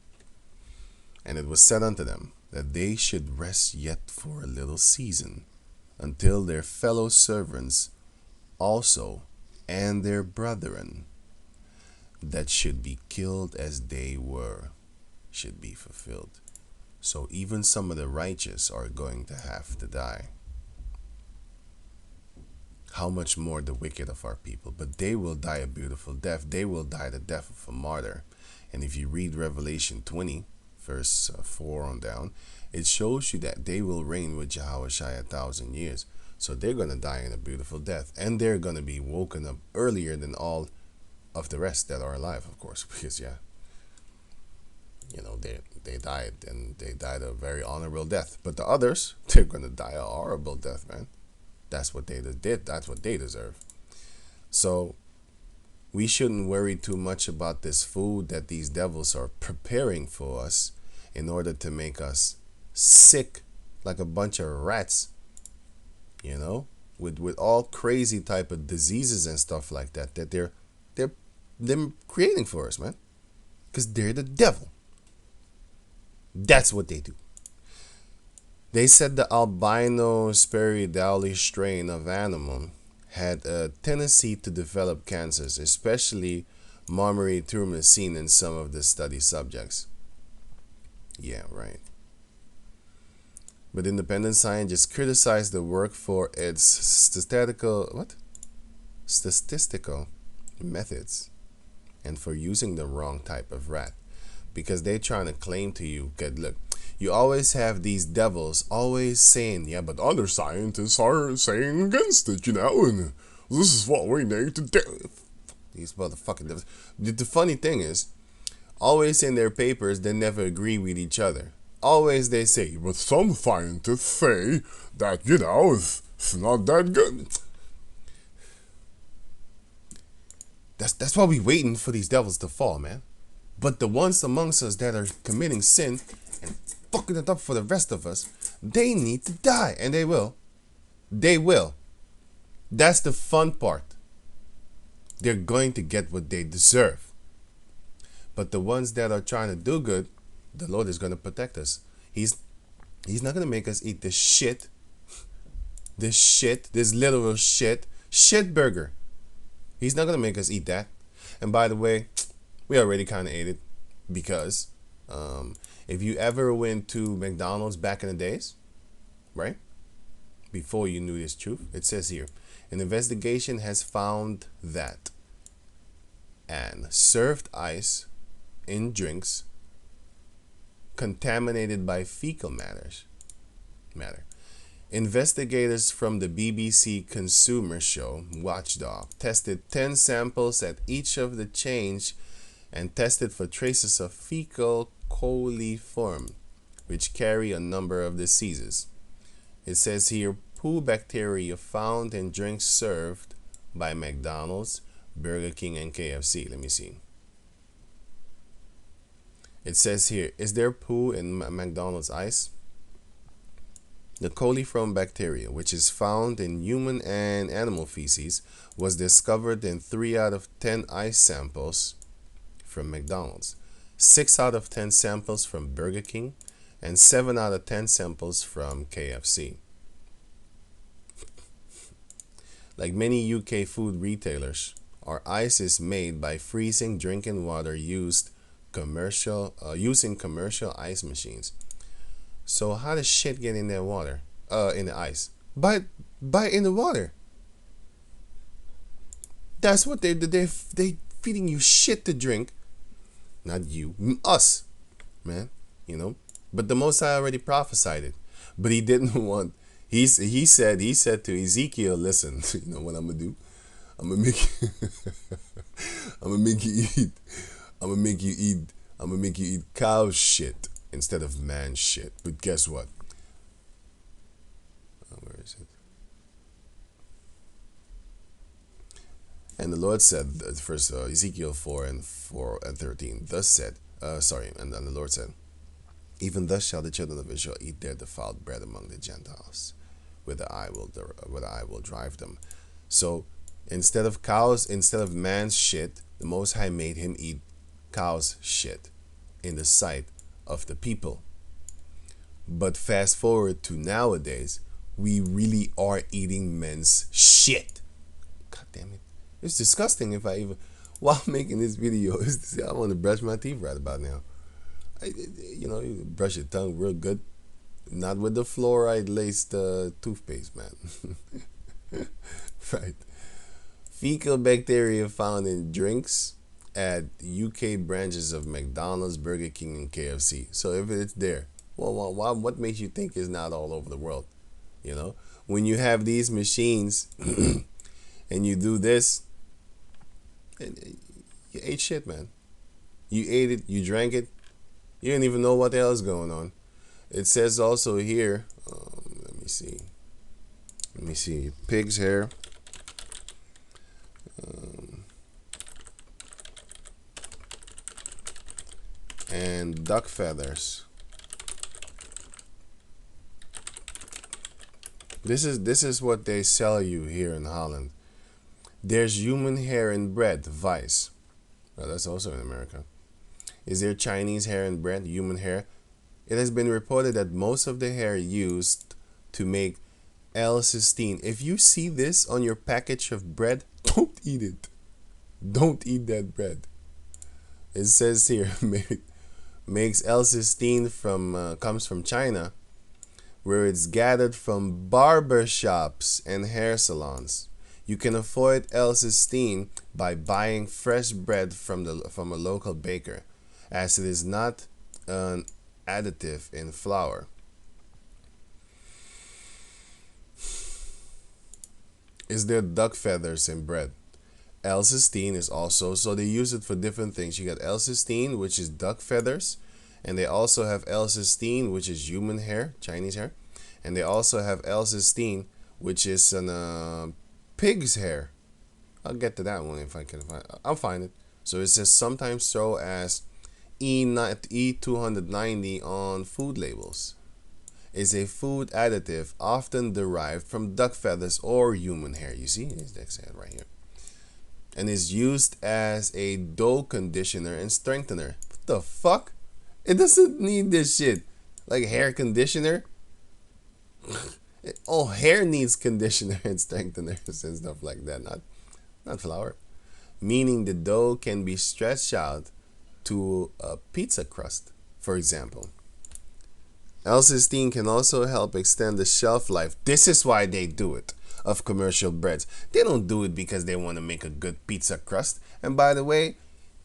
And it was said unto them that they should rest yet for a little season, until their fellow servants also, and their brethren that should be killed as they were should be fulfilled. So even some of the righteous are going to have to die. How much more the wicked of our people? But they will die a beautiful death. They will die the death of a martyr. And if you read Revelation 20, verse 4 on down, it shows you that they will reign with Yahawah 1,000 years. So they're going to die in a beautiful death. And they're going to be woken up earlier than all of the rest that are alive, of course. Because, yeah, you know, they died, and they died a very honorable death. But the others, they're going to die a horrible death, man. That's what they did. That's what they deserve. So we shouldn't worry too much about this food that these devils are preparing for us in order to make us sick like a bunch of rats, you know, with all crazy type of diseases and stuff like that they're creating for us, man. Because they're the devil. That's what they do. They said the albino spiridae strain of animal had a tendency to develop cancers, especially mammary tumors seen in some of the study subjects. Yeah, right. But independent scientists criticized the work for its statistical methods and for using the wrong type of rat, because they're trying to claim to you, good, look, you always have these devils always saying, yeah, but other scientists are saying against it, you know, and this is what we need to do. These motherfucking devils. The funny thing is, always in their papers, they never agree with each other. Always they say, but some scientists say that, you know, it's not that good. That's why we waiting for these devils to fall, man. But the ones amongst us that are committing sin and fucking it up for the rest of us, they need to die. And they will. They will. That's the fun part. They're going to get what they deserve. But the ones that are trying to do good, the Lord is going to protect us. He's not going to make us eat this shit. This literal shit burger. He's not going to make us eat that. And by the way, we already kind of ate it, because if you ever went to McDonald's back in the days, right, before you knew this truth, it says here, an investigation has found that and served ice in drinks contaminated by fecal matter. Investigators from the BBC consumer show Watchdog tested 10 samples at each of the chains and tested for traces of fecal coliform, which carry a number of diseases. It says here, poo bacteria found in drinks served by McDonald's, Burger King, and KFC. Let me see. It says here, is there poo in McDonald's ice? The coliform bacteria, which is found in human and animal feces, was discovered in 3 out of 10 ice samples from McDonald's, 6 out of 10 samples from Burger King, and 7 out of 10 samples from KFC. Like many UK food retailers, our ice is made by freezing drinking water using commercial ice machines. So how does shit get in their water? In the ice? By in the water. That's what they feeding you shit to drink. Not you, us, man. You know. But the Most High already prophesied it. But he didn't want. He said to Ezekiel, listen. You know what I'm gonna do? I'm gonna make you eat. I'm gonna make you eat cow shit instead of man shit. But guess what? Where is it? And the Lord said, first Ezekiel 4 and 13. Thus said, and then the Lord said, even thus shall the children of Israel eat their defiled bread among the Gentiles, whither I will drive them. So instead of man's shit, the Most High made him eat cow's shit in the sight of the people. But fast forward to nowadays, we really are eating men's shit. damn it. It's disgusting if I even, while making this video, I want to brush my teeth right about now. You brush your tongue real good. Not with the fluoride laced toothpaste, man. Right. Fecal bacteria found in drinks at UK branches of McDonald's, Burger King, and KFC. So if it's there, well, what makes you think it's not all over the world? You know, when you have these machines and you do this, you ate shit, man. You ate it, you drank it, you didn't even know what the hell is going on. It says also here, let me see, pig's hair. And duck feathers. This is what they sell you here in Holland. There's human hair in bread, Vice. Well, that's also in America. Is there Chinese hair in bread, human hair? It has been reported that most of the hair used to make L-cysteine. If you see this on your package of bread, don't eat it. Don't eat that bread. It says here, makes L-cysteine comes from China, where it's gathered from barber shops and hair salons. You can avoid L-cysteine by buying fresh bread from a local baker, as it is not an additive in flour. Is there duck feathers in bread? L-cysteine is also, so they use it for different things. You got L-cysteine, which is duck feathers, and they also have L-cysteine, which is human hair, Chinese hair, and they also have L-cysteine, which is an pig's hair. I'll get to that one if I can find. I'll find it. So it says sometimes so as E290 on food labels. Is a food additive often derived from duck feathers or human hair. You see, it's that right here. And is used as a dough conditioner and strengthener. What the fuck? It doesn't need this shit. Like hair conditioner? Oh, hair needs conditioner and strengtheners and stuff like that. Not flour. Meaning the dough can be stretched out to a pizza crust, for example. L-cysteine can also help extend the shelf life. This is why they do it. Of commercial breads. They don't do it because they want to make a good pizza crust. And by the way,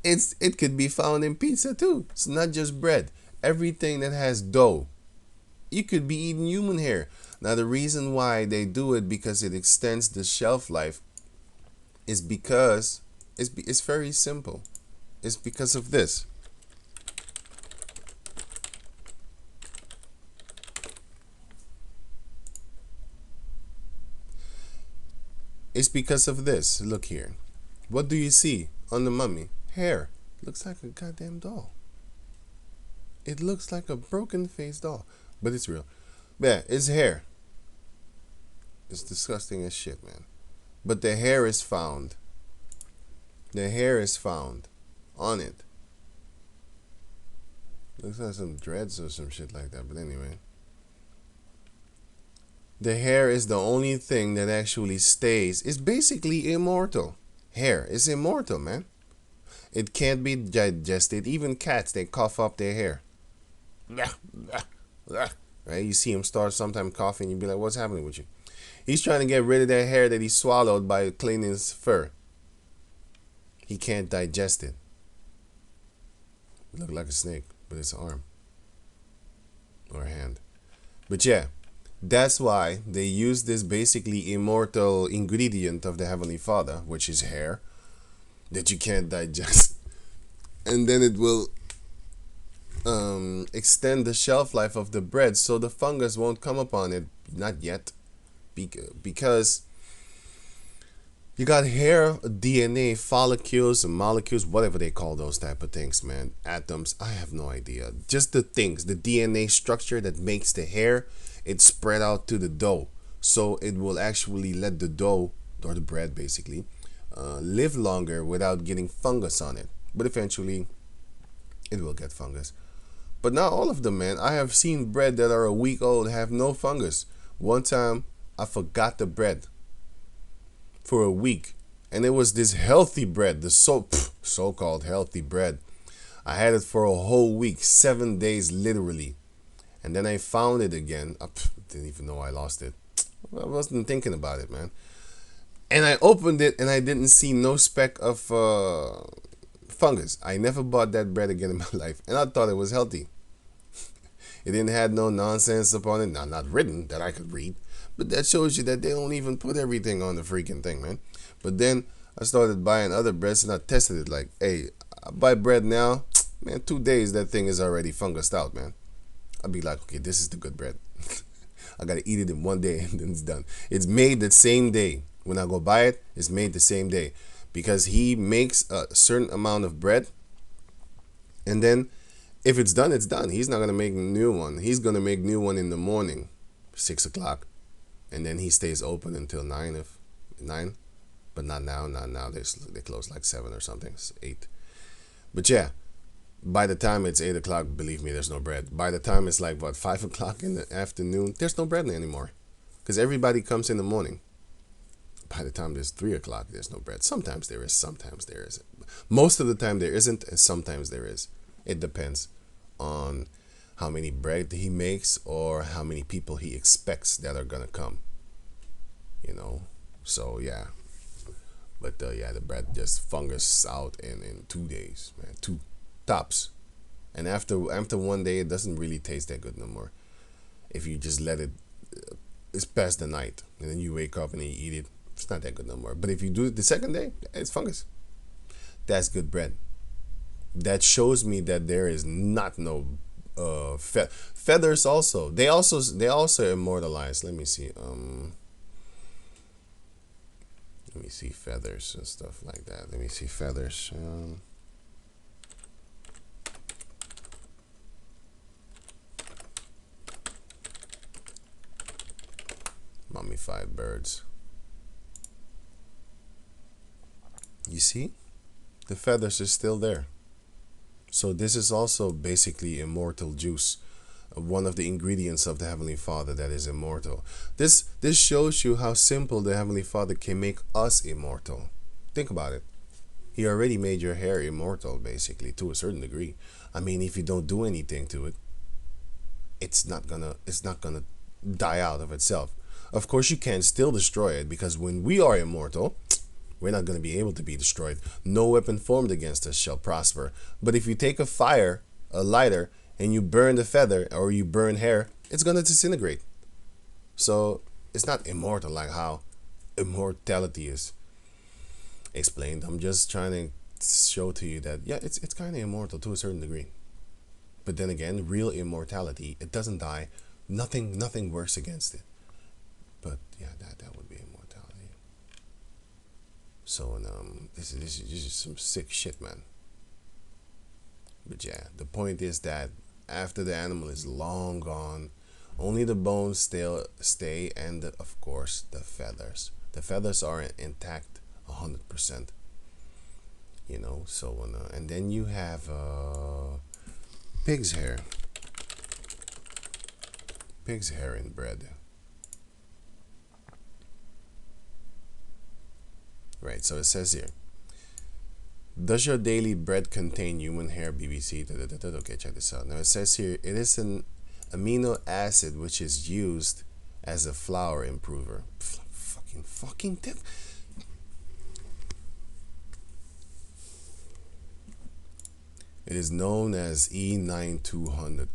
it could be found in pizza too. It's not just bread. Everything that has dough. You could be eating human hair. Now the reason why they do it, because it extends the shelf life, is because it's very simple. It's because of this. It's because of this. Look here. What do you see on the mummy? Hair. Looks like a goddamn doll. It looks like a broken-faced doll. But it's real. Yeah, it's hair. It's disgusting as shit, man. But the hair is found. The hair is found on it. Looks like some dreads or some shit like that. But anyway. The hair is the only thing that actually stays. It's basically immortal. Hair is immortal, man. It can't be digested. Even cats, they cough up their hair. Right? You see him start sometime coughing. You be like, what's happening with you? He's trying to get rid of that hair that he swallowed by cleaning his fur. He can't digest it. It look like a snake, but it's an arm. Or a hand. But yeah. That's why they use this basically immortal ingredient of the Heavenly Father, which is hair, that you can't digest. And then it will extend the shelf life of the bread so the fungus won't come upon it. Not yet. Because you got hair, DNA, follicles, and molecules, whatever they call those type of things, man. Atoms, I have no idea. Just the things, the DNA structure that makes the hair. It's spread out to the dough, so it will actually let the dough, or the bread basically, live longer without getting fungus on it. But eventually it will get fungus. But not all of them, man. I have seen bread that are a week old have no fungus. One time I forgot the bread for a week, and it was this healthy bread, the so-called healthy bread. I had it for a whole week, 7 days literally, and then I found it again. Didn't even know I lost it. I wasn't thinking about it, man. And I opened it and I didn't see no speck of fungus. I never bought that bread again in my life, and I thought it was healthy. It didn't have no nonsense upon it. Now, not written that I could read, but that shows you that they don't even put everything on the freaking thing, man. But then I started buying other breads and I tested it. Like, hey, I buy bread now, man. 2 days that thing is already fungused out, man. I'd be like, okay, this is the good bread. I gotta eat it in one day and then it's done. It's made the same day. When I go buy it, it's made the same day because he makes a certain amount of bread, and then if it's done, it's done. He's not gonna make a new one. He's gonna make new one in the morning, 6 o'clock, and then he stays open until 9, but not now. Not now. They close like 7 or something. It's 8. But yeah, by the time it's 8 o'clock, believe me, there's no bread. By the time it's like what 5 o'clock in the afternoon, there's no bread anymore, because everybody comes in the morning. By the time there's 3 o'clock, there's no bread. Sometimes there is, sometimes there isn't. Most of the time there isn't, and sometimes there is. It depends on how many bread he makes or how many people he expects that are gonna come. So yeah. But yeah, the bread just fungus out in 2 days, man. 2 tops. And after one day, it doesn't really taste that good no more. If you just let it, it's past the night, and then you wake up and you eat it. It's not that good no more. But if you do it the second day, it's fungus. That's good bread. That shows me that there is not no feathers. Also, they also immortalize. Let me see. Let me see feathers and stuff like that. Let me see feathers. Mummified birds. You see? The feathers is still there. So this is also basically immortal juice, one of the ingredients of the Heavenly Father that is immortal. This shows you how simple the Heavenly Father can make us immortal. Think about it. He already made your hair immortal, basically, to a certain degree. I mean, if you don't do anything to it, it's not gonna die out of itself. Of course, you can still destroy it, because when we are immortal, we're not going to be able to be destroyed. No weapon formed against us shall prosper. But if you take a lighter, and you burn the feather or you burn hair, it's going to disintegrate. So it's not immortal like how immortality is explained. I'm just trying to show to you that, yeah, it's kind of immortal to a certain degree. But then again, real immortality, it doesn't die. Nothing works against it. But yeah, that would be immortality. So this is some sick shit, man. But yeah, the point is that after the animal is long gone, only the bones still stay, and of course the feathers. The feathers are intact 100%. So and then you have pig's hair. Pig's hair in bread. Right, so it says here, does your daily bread contain human hair, BBC? Okay, check this out. Now it says here, it is an amino acid which is used as a flour improver. Fucking tip. It is known as E9200.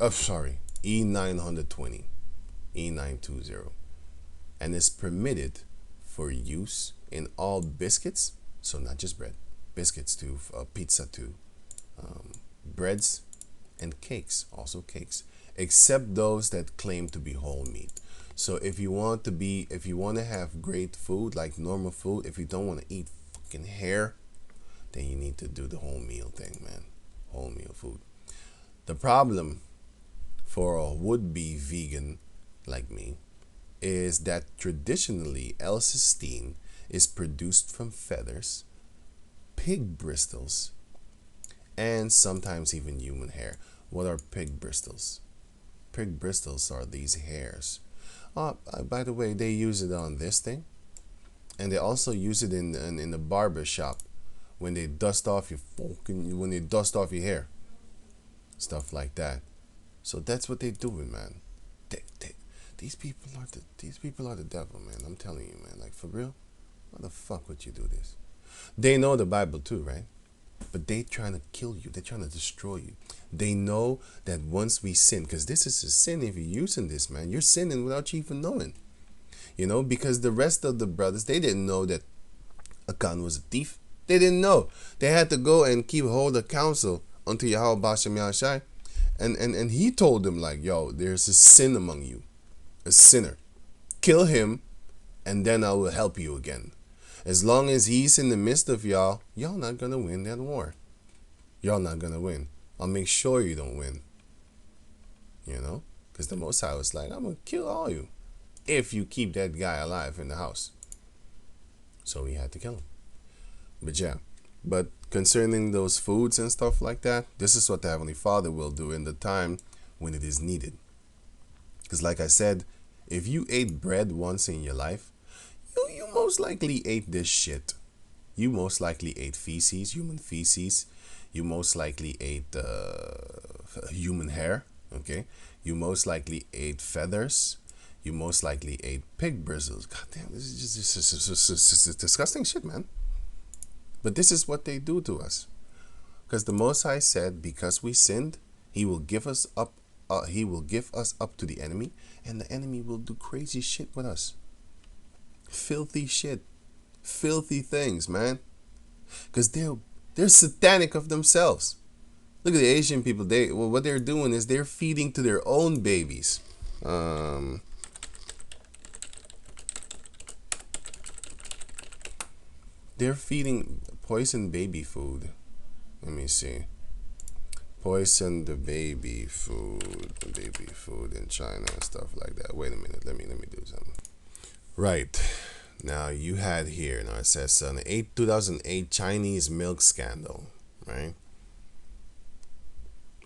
E920. E920. And is permitted for use in all biscuits, so not just bread, biscuits too, pizza too, breads and cakes, also cakes, except those that claim to be whole meat. So if you want to have great food, like normal food, if you don't want to eat fucking hair, then you need to do the whole meal thing, man. Whole meal food. The problem for a would-be vegan like me is that traditionally L-cysteine is produced from feathers, pig bristles, and sometimes even human hair. What are pig bristles? Pig bristles are these hairs. By the way, they use it on this thing, And they also use it in the barber shop when they dust off when they dust off your hair, stuff like that. So that's what they're doing, man. They, these people are the devil, man. I'm telling you, man. Like, for real, why the fuck would you do this? They know the Bible too, right? But they trying to kill you. They're trying to destroy you. They know that once we sin, because this is a sin if you're using this, man. You're sinning without you even knowing. Because the rest of the brothers, they didn't know that Akan was a thief. They didn't know. They had to go and keep hold of counsel unto Yahawah Bashem Yahshai. And he told them, like, yo, there's a sin among you. A sinner. Kill him, and then I will help you again. As long as he's in the midst of y'all not going to win that war. Y'all not going to win. I'll make sure you don't win. Because the Most High was like, I'm going to kill all you if you keep that guy alive in the house. So he had to kill him. But yeah. But concerning those foods and stuff like that, this is what the Heavenly Father will do in the time when it is needed. Because like I said, if you ate bread once in your life, you most likely ate this shit. You most likely ate feces, human feces. You most likely ate human hair. Okay. You most likely ate feathers. You most likely ate pig bristles. God damn, this is just disgusting shit, man. But this is what they do to us. Because the Most High said, because we sinned, He will give us up. He will give us up to the enemy, and the enemy will do crazy shit with us. Filthy shit, filthy things, man. Because they're satanic of themselves. Look at the Asian people. What they're doing is they're feeding to their own babies. They're feeding poison baby food. Let me see. Poison the baby food in China and stuff like that. Wait a minute. Let me do something. Right. Now you had here. Now it says 2008 Chinese milk scandal. Right.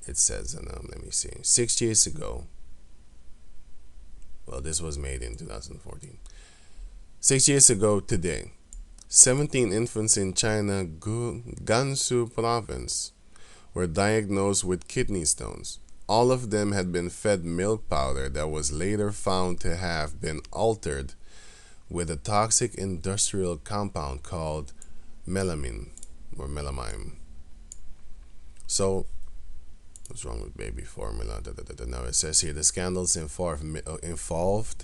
It says, let me see. 6 years ago. Well, this was made in 2014. 6 years ago today. 17 infants in China, Gansu province, were diagnosed with kidney stones. All of them had been fed milk powder that was later found to have been altered with a toxic industrial compound called melamine or melamine. So, what's wrong with baby formula? Now it says here the scandals involved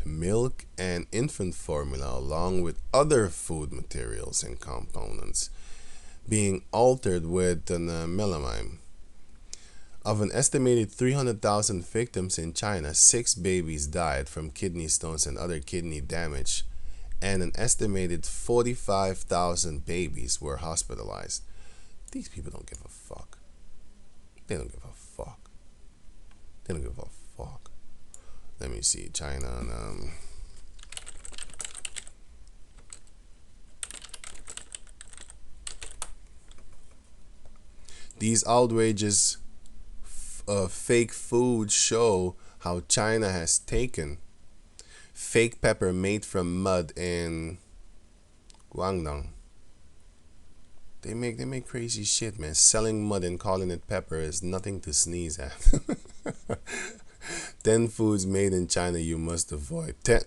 milk and infant formula along with other food materials and components being altered with melamine. Of an estimated 300,000 victims in China, 6 babies died from kidney stones and other kidney damage, and an estimated 45,000 babies were hospitalized. These people don't give a fuck. They don't give a fuck. They don't give a fuck. Let me see. China and these outrages of fake food show how China has taken fake pepper made from mud in Guangdong. They make crazy shit, man. Selling mud and calling it pepper is nothing to sneeze at. 10 foods made in China you must avoid. 10?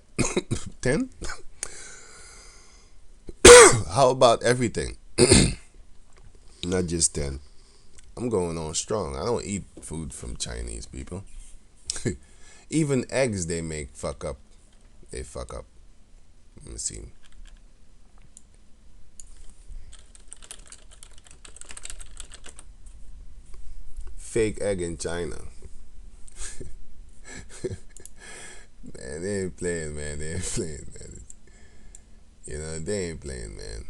10? How about everything? Not just 10. I'm going on strong. I don't eat food from Chinese people. Even eggs they make fuck up. They fuck up. Let me see. Fake egg in China. Man, they ain't playing, man. They ain't playing, man. They ain't playing, man.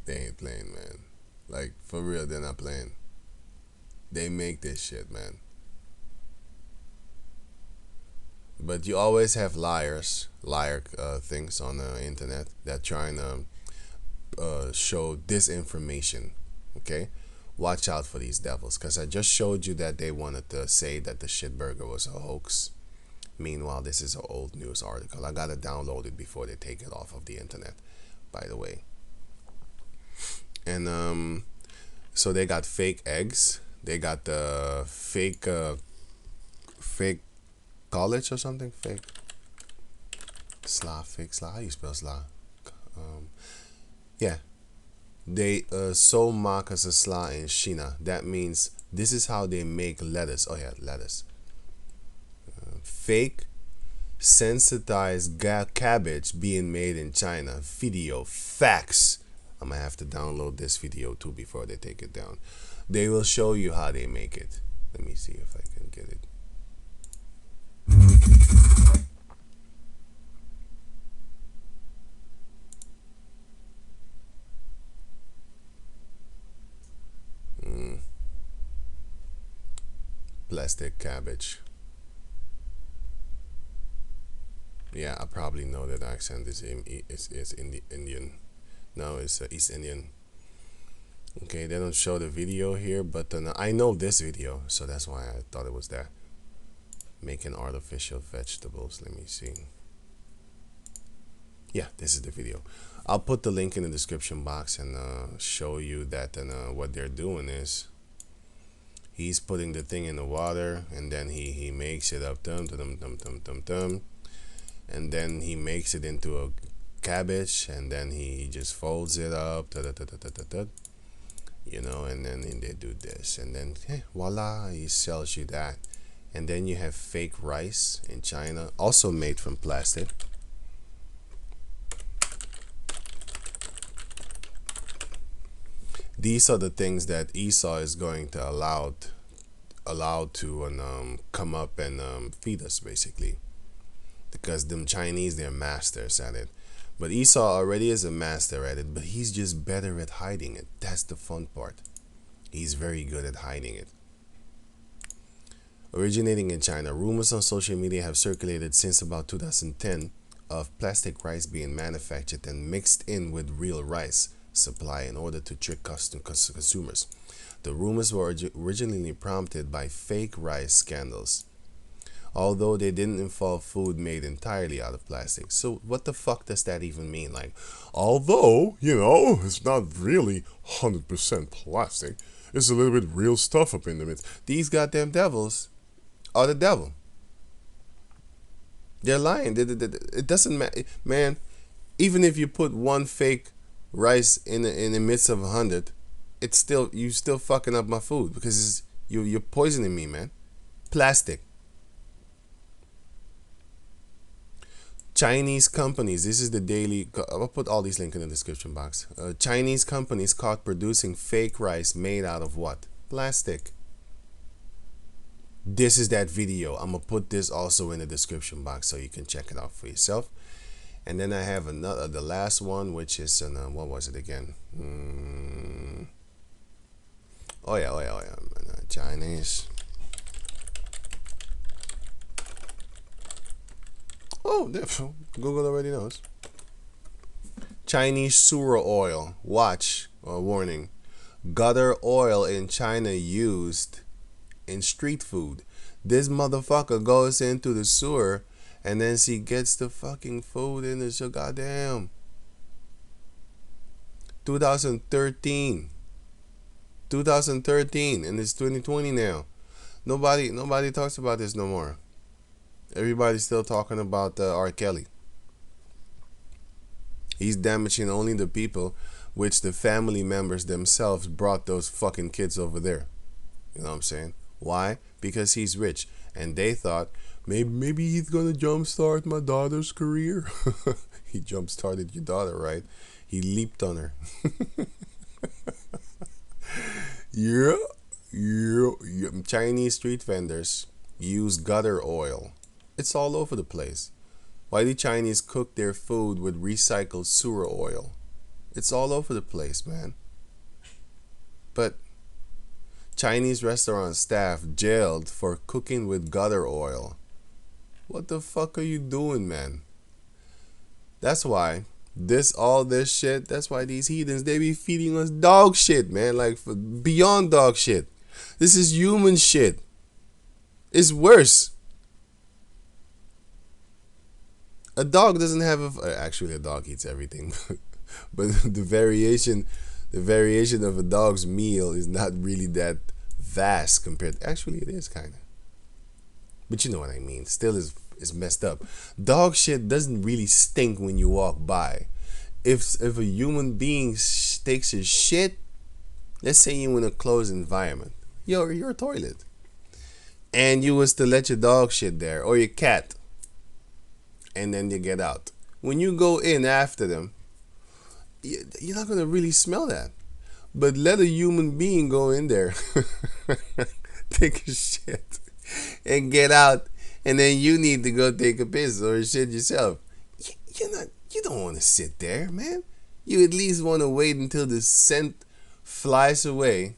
They ain't playing, man. Like, for real, they're not playing. They make this shit, man. But you always have liar things on the internet that trying to show disinformation. Okay? Watch out for these devils, because I just showed you that they wanted to say that the shit burger was a hoax. Meanwhile, this is an old news article. I gotta download it before they take it off of the internet. by the way. And so they got fake eggs. They got the fake college or something. Fake slaw. How you spell slaw? Yeah. They so marcus a slaw in China. That means this is how they make lettuce. Oh yeah, lettuce. Fake sensitized cabbage being made in China. Video facts. I'm gonna have to download this video too before they take it down. They will show you how they make it. Let me see if I can get it. Plastic cabbage. Yeah, I probably know that accent is Indian. No, it's East Indian. Okay, they don't show the video here, but I know this video, so that's why I thought it was that. Making artificial vegetables. Let me see. Yeah, this is the video. I'll put the link in the description box and show you that. And what they're doing is he's putting the thing in the water, and then he makes it up, and then he makes it into a cabbage, and then he just folds it up, you know, and then they do this, and then voila, he sells you that. And then you have fake rice in China, also made from plastic. These are the things that Esau is going to allow to come up and feed us, basically, because them Chinese, they're masters at it. But Esau already is a master at it, but he's just better at hiding it. That's the fun part. He's very good at hiding it. Originating in China, rumors on social media have circulated since about 2010 of plastic rice being manufactured and mixed in with real rice supply in order to trick consumers. The rumors were originally prompted by fake rice scandals, although they didn't involve food made entirely out of plastic. So what the fuck does that even mean? Like, although, you know, it's not really 100% plastic, it's a little bit real stuff up in the midst. These goddamn devils are the devil. They're lying. It doesn't matter, man. Even if you put one fake rice in the midst of 100, it's still, you still fucking up my food, because you're poisoning me, man. Plastic. Chinese companies, this is the daily, I'll put all these links in the description box. Chinese companies caught producing fake rice made out of what? Plastic. This is that video. I'm gonna put this also in the description box so you can check it out for yourself. And then I have another, the last one, which is what was it again? Oh yeah. Chinese. Oh, Google already knows. Chinese sewer oil. Watch, warning. Gutter oil in China used in street food. This motherfucker goes into the sewer and then she gets the fucking food in the goddamn. 2013, and it's 2020 now. Nobody talks about this no more. Everybody's still talking about R. Kelly. He's damaging only the people which the family members themselves brought those fucking kids over there. You know what I'm saying? Why? Because he's rich, and they thought maybe he's gonna jumpstart my daughter's career. He jumpstarted your daughter, right? He leaped on her. Yeah. Chinese street vendors use gutter oil. It's all over the place. Why do Chinese cook their food with recycled sewer oil? It's all over the place, man. But Chinese restaurant staff jailed for cooking with gutter oil. What the fuck are you doing, man? That's why all this shit, that's why these heathens, they be feeding us dog shit, man. Like, beyond dog shit. This is human shit. It's worse. A dog doesn't have actually a dog eats everything, but the variation of a dog's meal is not really that vast compared. Actually, it is kind of. But you know what I mean. Still is messed up. Dog shit doesn't really stink when you walk by. If a human being takes a shit, let's say you in a closed environment, your toilet, and you was to let your dog shit there or your cat, and then you get out. When you go in after them, you're not gonna really smell that. But let a human being go in there, take a shit, and get out, and then you need to go take a piss or shit yourself. You're not. You don't want to sit there, man. You at least want to wait until the scent flies away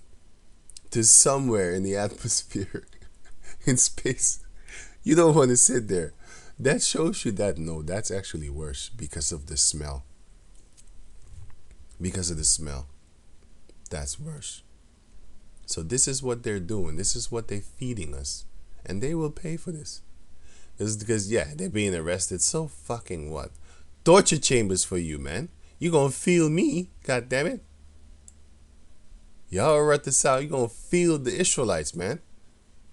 to somewhere in the atmosphere, in space. You don't want to sit there. That shows you that no, that's actually worse because of the smell. Because of the smell. That's worse. So this is what they're doing. This is what they're feeding us. And they will pay for this. It's because, yeah, they're being arrested. So fucking what? Torture chambers for you, man. You gonna feel me, god damn it. Y'all are at the south. You gonna feel the Israelites, man.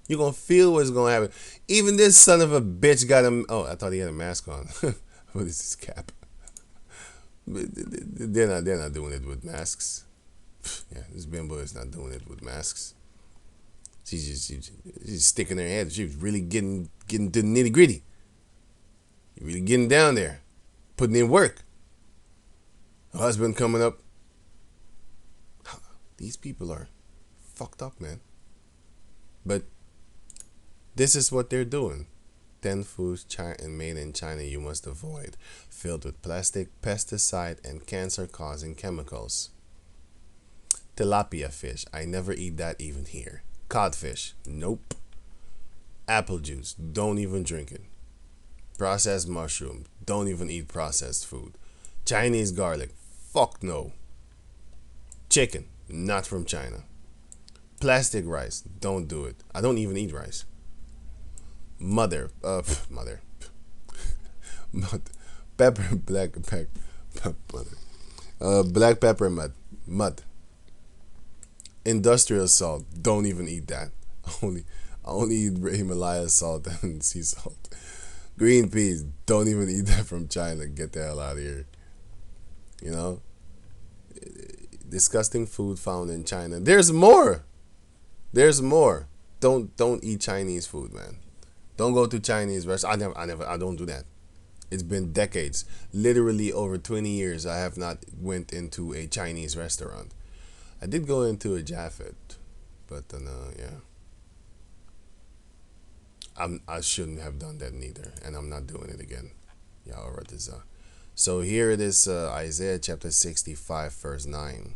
You gonna feel what's gonna happen. Even this son of a bitch got him. Oh, I thought he had a mask on. What is this cap? But they're not doing it with masks. Yeah, this bimbo is not doing it with masks. She's sticking her head. She was really getting to the nitty gritty. Really getting down there, putting in work. Her husband coming up. These people are fucked up, man. But this is what they're doing. 10 foods made in China you must avoid, filled with plastic, pesticide, and cancer-causing chemicals. Tilapia fish, I never eat that even here. Codfish, nope. Apple juice, don't even drink it. Processed mushroom, don't even eat processed food. Chinese garlic, fuck no. Chicken, not from China. Plastic rice, don't do it. I don't even eat rice. Mother, pepper, black pepper mud. Industrial salt, don't even eat that. I only eat Himalaya salt and sea salt. Green peas, don't even eat that from China. Get the hell out of here. You know, disgusting food found in China. There's more. Don't eat Chinese food, man. Don't go to Chinese restaurants. I don't do that. It's been decades, literally over 20 years. I have not went into a Chinese restaurant. I did go into a Jaffet, but yeah, I shouldn't have done that neither, and I'm not doing it again. Yahawah. So here it is, Isaiah chapter 65, verse 9.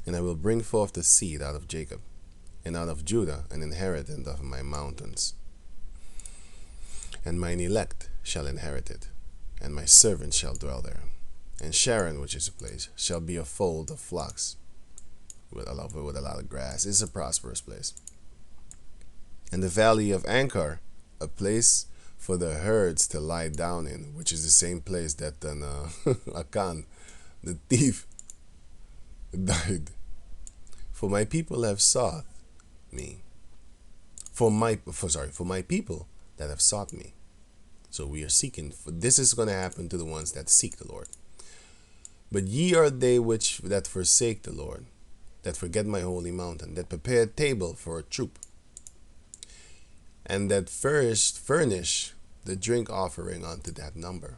And I will bring forth the seed out of Jacob, and out of Judah an inheritance of my mountains. And mine elect shall inherit it, and my servants shall dwell there. And Sharon, which is a place, shall be a fold of flocks with a lot of grass. It's a prosperous place. And the valley of Ankar, a place for the herds to lie down in, which is the same place that Akan, the thief, died. For my people have sought me. For my people that have sought me. So we are seeking. This is going to happen to the ones that seek the Lord. But ye are they that forsake the Lord, that forget my holy mountain, that prepare a table for a troop, and that first furnish the drink offering unto that number.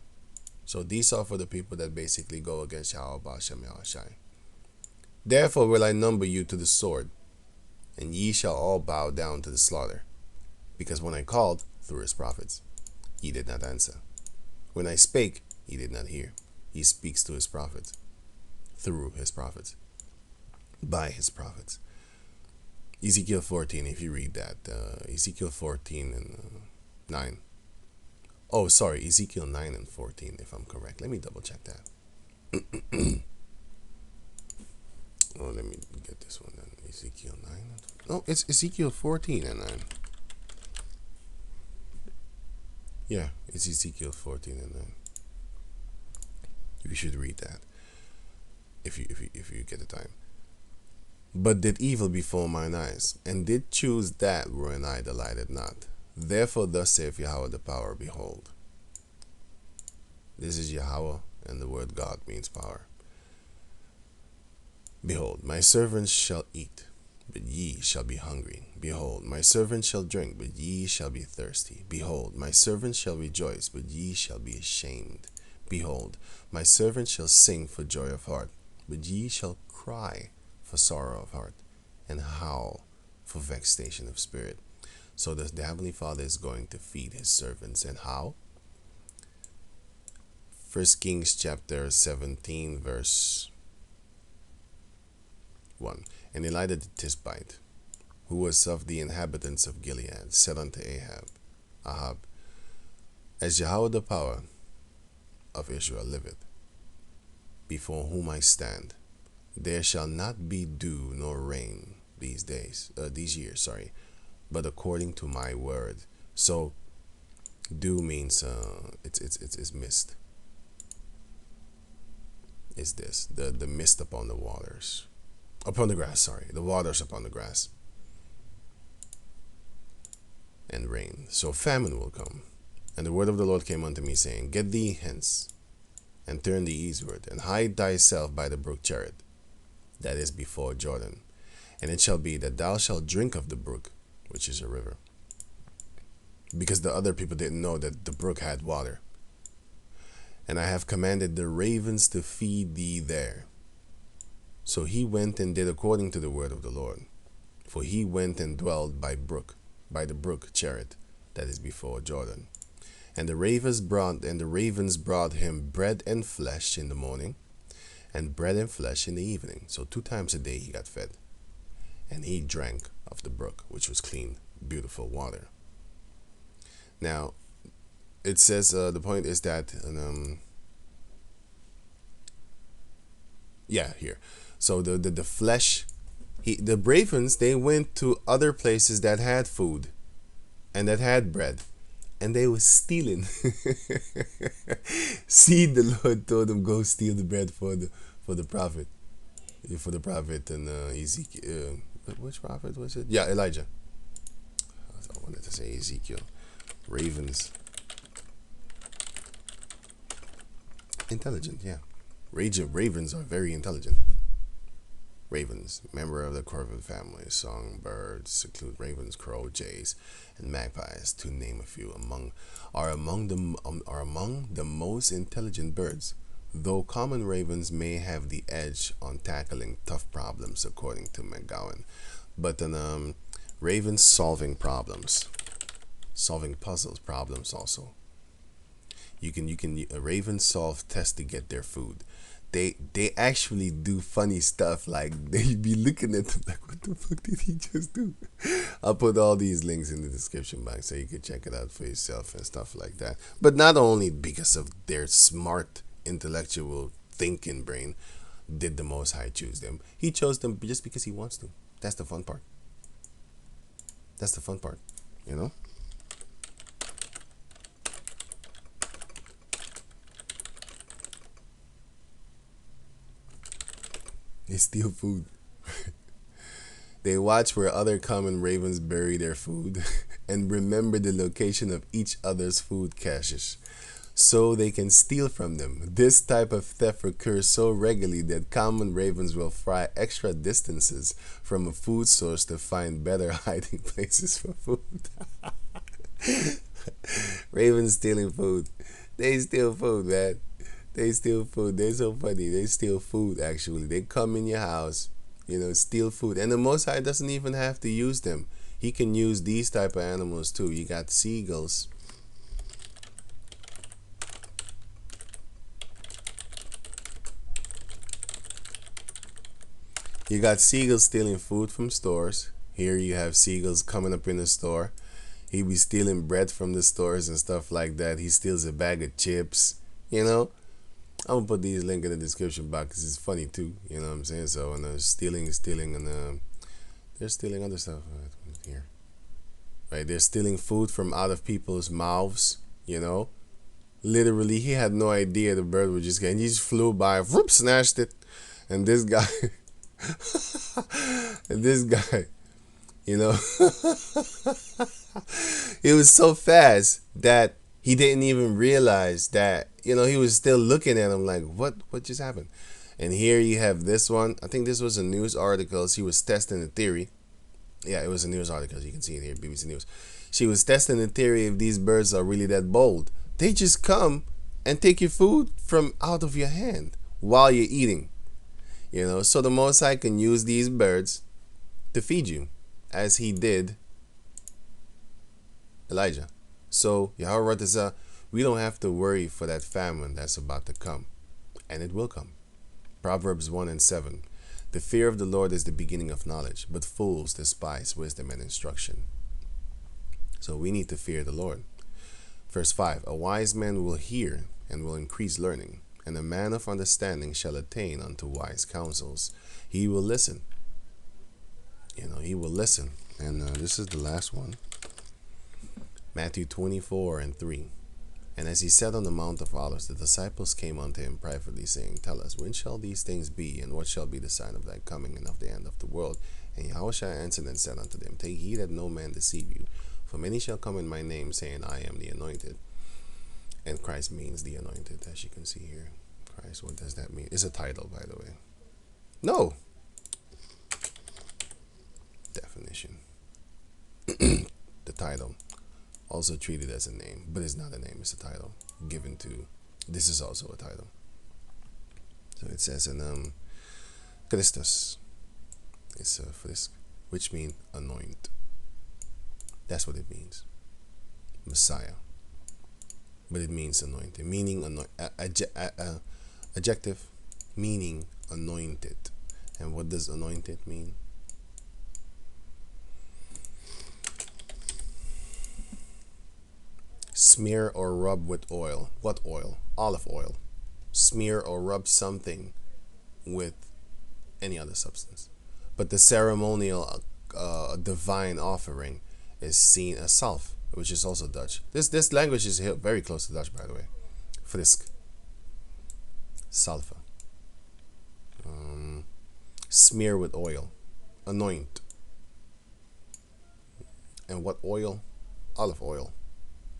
So these are for the people that basically go against Yahawah. Therefore will I number you to the sword, and ye shall all bow down to the slaughter. Because when I called through his prophets, ye did not answer. When I spake, ye did not hear. He speaks to his prophets, through his prophets, by his prophets. Ezekiel 14, if you read that. Ezekiel 14 and 9. Oh, sorry, Ezekiel 9 and 14, if I'm correct. Let me double check that. Oh, let me get this one then. Ezekiel 9. No, it's Ezekiel 14 and 9. Yeah, it's Ezekiel 14 and 9. You should read that if you get the time. But did evil before mine eyes, and did choose that wherein I delighted not. Therefore thus saith Yahawah the power, behold. This is Yahawah, and the word God means power. Behold, my servants shall eat, but ye shall be hungry. Behold, my servants shall drink, but ye shall be thirsty. Behold, my servants shall rejoice, but ye shall be ashamed. Behold, my servants shall sing for joy of heart, but ye shall cry for sorrow of heart, and howl for vexation of spirit. So the Heavenly Father is going to feed his servants, and how? 1 Kings chapter 17 verse 1. And Elijah the Tishbite, who was of the inhabitants of Gilead, said unto Ahab, as Yahawah the power of Israel liveth, before whom I stand, there shall not be dew nor rain these years, but according to my word. So dew means it's mist. Is this the mist upon the waters, upon the grass? The waters upon the grass, and rain. So famine will come. And the word of the Lord came unto me, saying, get thee hence, and turn thee eastward, and hide thyself by the brook Cherith, that is before Jordan. And it shall be that thou shalt drink of the brook, which is a river. Because the other people didn't know that the brook had water. And I have commanded the ravens to feed thee there. So he went and did according to the word of the Lord. For he went and dwelled by the brook Cherith, that is before Jordan. And the ravens brought him bread and flesh in the morning, and bread and flesh in the evening. So 2 times a day he got fed. And he drank of the brook, which was clean, beautiful water. Now, it says the point is that, here. So the flesh, the ravens, they went to other places that had food, and that had bread, and they were stealing. See, the Lord told them, go steal the bread for the prophet, and Ezekiel. Which prophet was it? Yeah, Elijah. I wanted to say Ezekiel. Ravens. Intelligent, yeah. Ravens are very intelligent. Ravens, member of the corvid family. Songbirds include ravens, crow, jays, and magpies, to name a few. Are among the most intelligent birds, though common ravens may have the edge on tackling tough problems, according to McGowan. But ravens solving problems, solving problems also. You can ravens solve tests to get their food. They actually do funny stuff, like they be looking at them like, what the fuck did he just do? I'll put all these links in the description box so you can check it out for yourself and stuff like that. But not only because of their smart intellectual thinking brain did the Most High choose them. He chose them just because he wants to. That's the fun part. That's the fun part, you know? They steal food. They watch where other common ravens bury their food and remember the location of each other's food caches, so they can steal from them. This type of theft occurs so regularly that common ravens will fly extra distances from a food source to find better hiding places for food. Ravens stealing food. They steal food, man. They steal food. They're so funny. They steal food, actually. They come in your house, steal food. And the Most High doesn't even have to use them. He can use these type of animals too. You got seagulls. You got seagulls stealing food from stores. Here you have seagulls coming up in the store. He be stealing bread from the stores and stuff like that. He steals a bag of chips, I'm gonna put these links in the description box because it's funny too. You know what I'm saying? So, and stealing, and they're other stuff here. Right? They're stealing food from out of people's mouths. You know, literally, he had no idea the bird would just get. And he just flew by, whoop, snatched it, and this guy, and this guy, you know, it was so fast that he didn't even realize that, he was still looking at him like, what just happened? And here you have this one. I think this was a news article. She was testing the theory. Yeah, it was a news article. You can see it here, BBC News. She was testing the theory if these birds are really that bold. They just come and take your food from out of your hand while you're eating. So the Most High can use these birds to feed you, as he did Elijah. So Yahawah Ratazah, we don't have to worry for that famine that's about to come, and it will come. Proverbs 1:7. The fear of the Lord is the beginning of knowledge, but fools despise wisdom and instruction. So we need to fear the Lord. Verse 5. A wise man will hear and will increase learning, and a man of understanding shall attain unto wise counsels. He will listen. He will listen. And this is the last one. Matthew 24:3. And as he sat on the Mount of Olives, the disciples came unto him privately, saying, Tell us, when shall these things be, and what shall be the sign of thy coming and of the end of the world? And Yahawah answered and said unto them, Take heed that no man deceive you, for many shall come in my name, saying, I am the anointed. And Christ means the anointed, as you can see here. Christ, what does that mean? It's a title, by the way. No. Definition. The title. Also treated as a name, but it's not a name, it's a title given to. This is also a title. So it says in Christus, it's frisk, which means anoint. That's what it means. Messiah. But it means anointed, meaning adjective, meaning anointed. And what does anointed mean? Smear or rub with oil. What oil? Olive oil. Smear or rub something with any other substance. But the ceremonial divine offering is seen as salve, which is also Dutch. This language is very close to Dutch, by the way. Frisk. Salva. Smear with oil. Anoint. And what oil? Olive oil.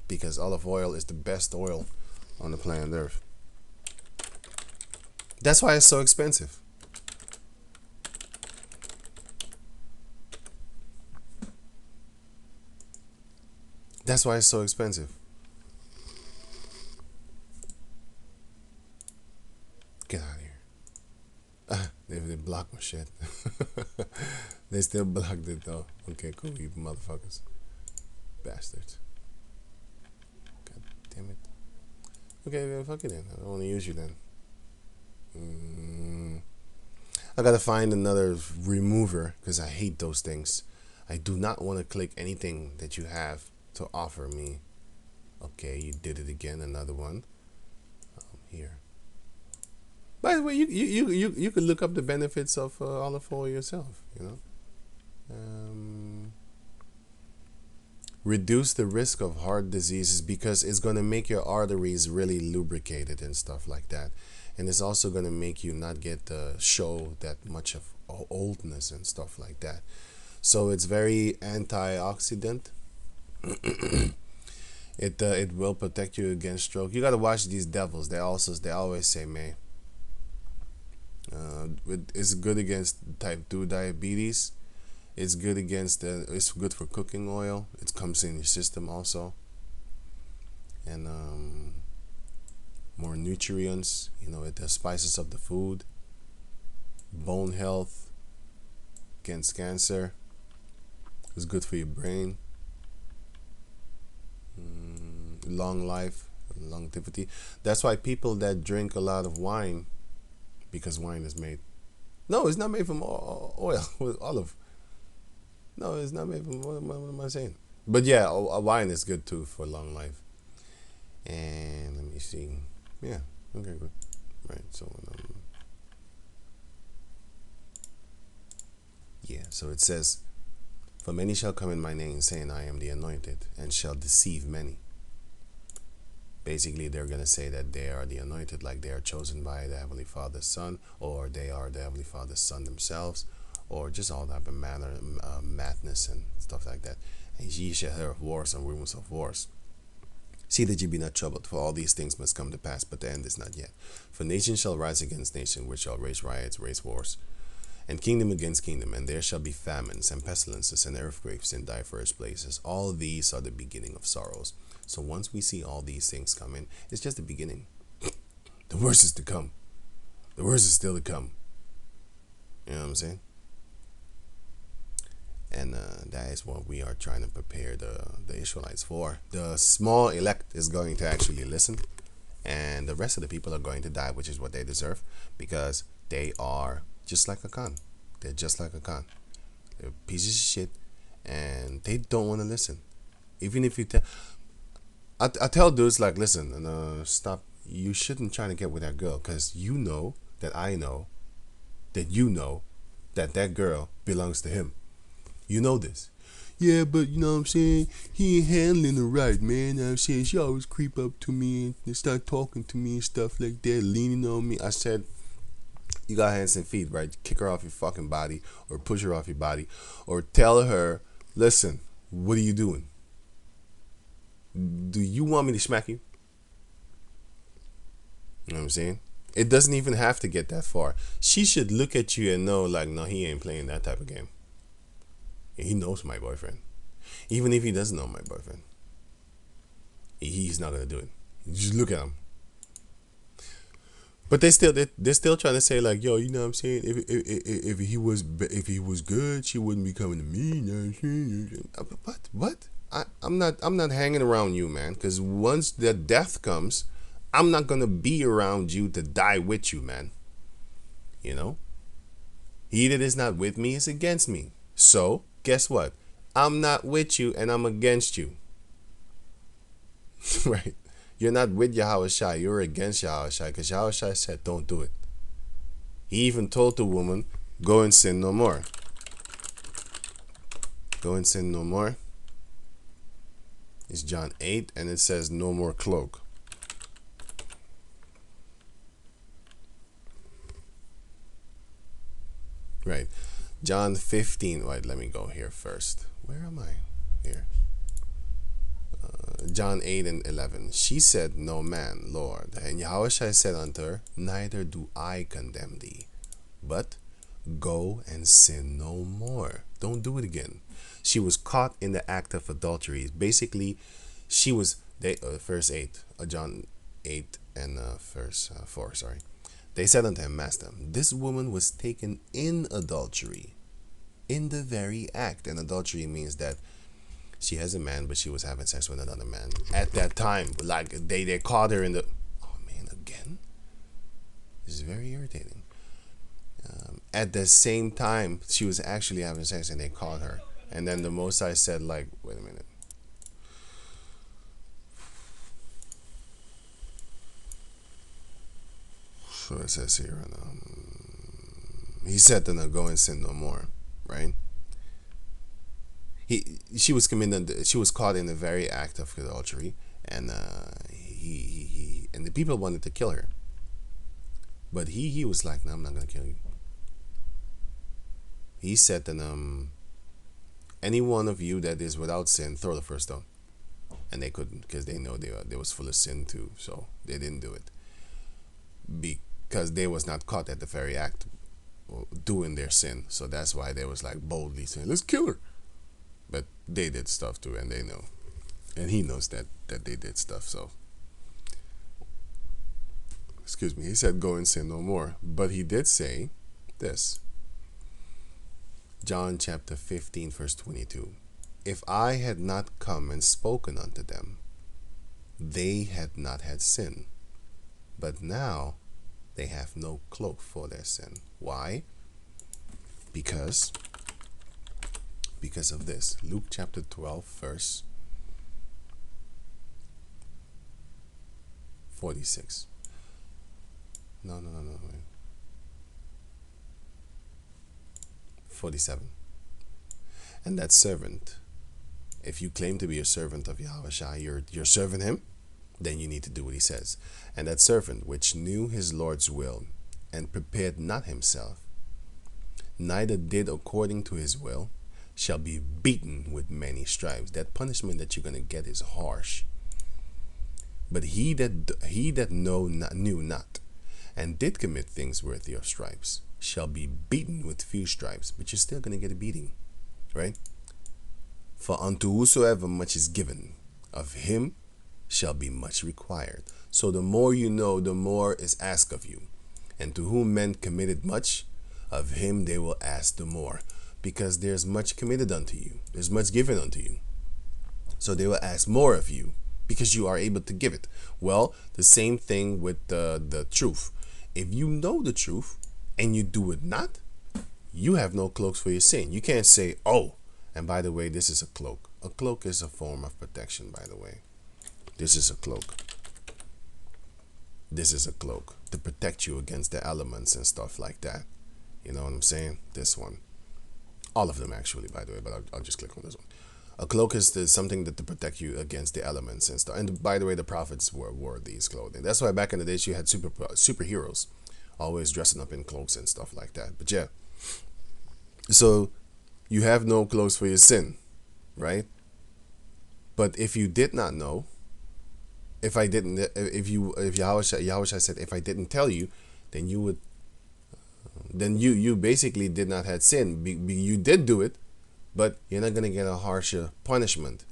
Because olive oil is the best oil on the planet Earth. That's why it's so expensive. That's why it's so expensive. Get out of here. They blocked my shit. They still blocked it though. Okay, cool, you motherfuckers. Bastards. Damn it. Okay, then fuck it then. I don't want to use you then. I gotta find another remover because I hate those things. I do not want to click anything that you have to offer me. Okay, you did it again. Another one. Here. By the way, you could look up the benefits of olive oil yourself. Reduce the risk of heart diseases because it's going to make your arteries really lubricated and stuff like that. And it's also going to make you not get show that much of oldness and stuff like that. So it's very antioxidant. It will protect you against stroke. You got to watch these devils. They always say, man, it's good against type 2 diabetes. It's good against it's good for cooking oil. It comes in your system also. And more nutrients, it spices up the food. Bone health, against cancer. It's good for your brain. Long life, longevity. That's why people that drink a lot of wine, because wine is made. No, it's not made from oil with olive. No, it's not made from. What am I saying? But yeah, a wine is good too for long life. And let me see. Yeah. Okay. Good. Right. So. Yeah. So it says, "For many shall come in my name, saying, I am the anointed, and shall deceive many." Basically, they're going to say that they are the anointed, like they are chosen by the Heavenly Father's Son, or they are the Heavenly Father's Son themselves, or just all type of manner, madness and stuff like that. And ye shall hear of wars and rumors of wars. See that ye be not troubled, for all these things must come to pass, but the end is not yet. For nation shall rise against nation, which shall raise riots, raise wars, and kingdom against kingdom, and there shall be famines and pestilences and earthquakes in diverse places. All these are the beginning of sorrows. So once we see all these things coming, it's just the beginning. The worst is to come. The worst is still to come. You know what I'm saying? And that is what we are trying to prepare the Israelites for. The small elect is going to actually listen, and the rest of the people are going to die, which is what they deserve, because they are just like a con. They're just like a con. They're pieces of shit, and they don't want to listen. Even if you tell, I tell dudes like, listen, stop. You shouldn't try to get with that girl, because you know that I know that you know that that girl belongs to him. You know this. Yeah, but you know what I'm saying? He ain't handling her right, man. You know what I'm saying? She always creep up to me and start talking to me and stuff like that, leaning on me. I said, you got hands and feet, right? Kick her off your fucking body, or push her off your body, or tell her, listen, what are you doing? Do you want me to smack you? You know what I'm saying? It doesn't even have to get that far. She should look at you and know, like, no, he ain't playing that type of game. He knows my boyfriend. Even if he doesn't know my boyfriend, he's not gonna do it. Just look at him. But they're still trying to say, like, yo, you know what I'm saying? If he was good, she wouldn't be coming to me. You know what I'm saying? What? I'm not hanging around you, man. Because once the death comes, I'm not gonna be around you to die with you, man. You know? He that is not with me is against me. So guess what? I'm not with you and I'm against you. Right? You're not with Yahawah, you're against Yahawah, because Yahawah said don't do it. He even told the woman, go and sin no more. Go and sin no more. It's John 8, and it says no more cloak. Right. John 15. Wait, let me go here first. Where am I? Here. John 8 and 11. She said, no man, Lord. And Yahawah said unto her, neither do I condemn thee, but go and sin no more. Don't do it again. She was caught in the act of adultery. Basically, she was, verse 8, John 8 and verse 4, sorry. They said unto him, Master, this woman was taken in adultery, in the very act. And adultery means that she has a man, but she was having sex with another man at that time. Like they caught her in the. Oh man, again. This is very irritating. At the same time, she was actually having sex, and they caught her. And then the Most High said, like, wait a minute. So it says here, he said to them, go and sin no more, right? She was caught in the very act of adultery, and and the people wanted to kill her, but he was like, no, I'm not gonna kill you. He said to them, any one of you that is without sin, throw the first stone. And they couldn't, because they know they was full of sin too, so they didn't do it, because they was not caught at the very act doing their sin. So that's why they was like boldly saying, let's kill her. But they did stuff too, and they know, and he knows that they did stuff. So, excuse me, he said, go and sin no more. But he did say this, John chapter 15 verse 22. If I had not come and spoken unto them, they had not had sin, but now they have no cloak for their sin. Why? Because of this. Luke chapter 12 verse 46. No. Wait. 47. And that servant, if you claim to be a servant of Yahawah, you're serving him, then you need to do what he says. And that servant which knew his Lord's will, and prepared not himself, neither did according to his will, shall be beaten with many stripes. That punishment that you're going to get is harsh. But he that knew not, and did commit things worthy of stripes, shall be beaten with few stripes. But you're still going to get a beating, right? For unto whosoever much is given, of him shall be much required. So the more you know, the more is asked of you. And to whom men committed much, of him they will ask the more. Because there's much committed unto you, there's much given unto you. So they will ask more of you, because you are able to give it. Well, the same thing with the truth. If you know the truth and you do it not, you have no cloaks for your sin. You can't say, oh, and by the way, this is a cloak. A cloak is a form of protection, by the way. This is a cloak. This is a cloak to protect you against the elements and stuff like that. You know what I'm saying? This one. All of them, actually, by the way, but I'll just click on this one. A cloak is something that to protect you against the elements and stuff. And by the way, the prophets wore these clothing. That's why back in the days you had superheroes always dressing up in cloaks and stuff like that. But yeah, so you have no cloaks for your sin, right? But if you did not know, if Yahawah said, if I didn't tell you, then you basically did not have sin. You did do it, but you're not going to get a harsher punishment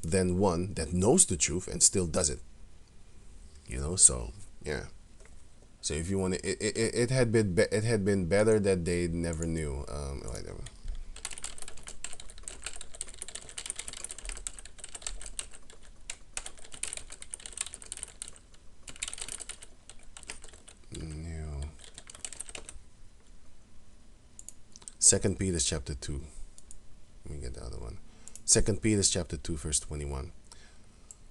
than one that knows the truth and still does it. You know, so yeah. So if you want to, it had been better that they never knew. Whatever. New. 2 Peter chapter 2. Let me get the other one. 2 Peter chapter 2 verse 21.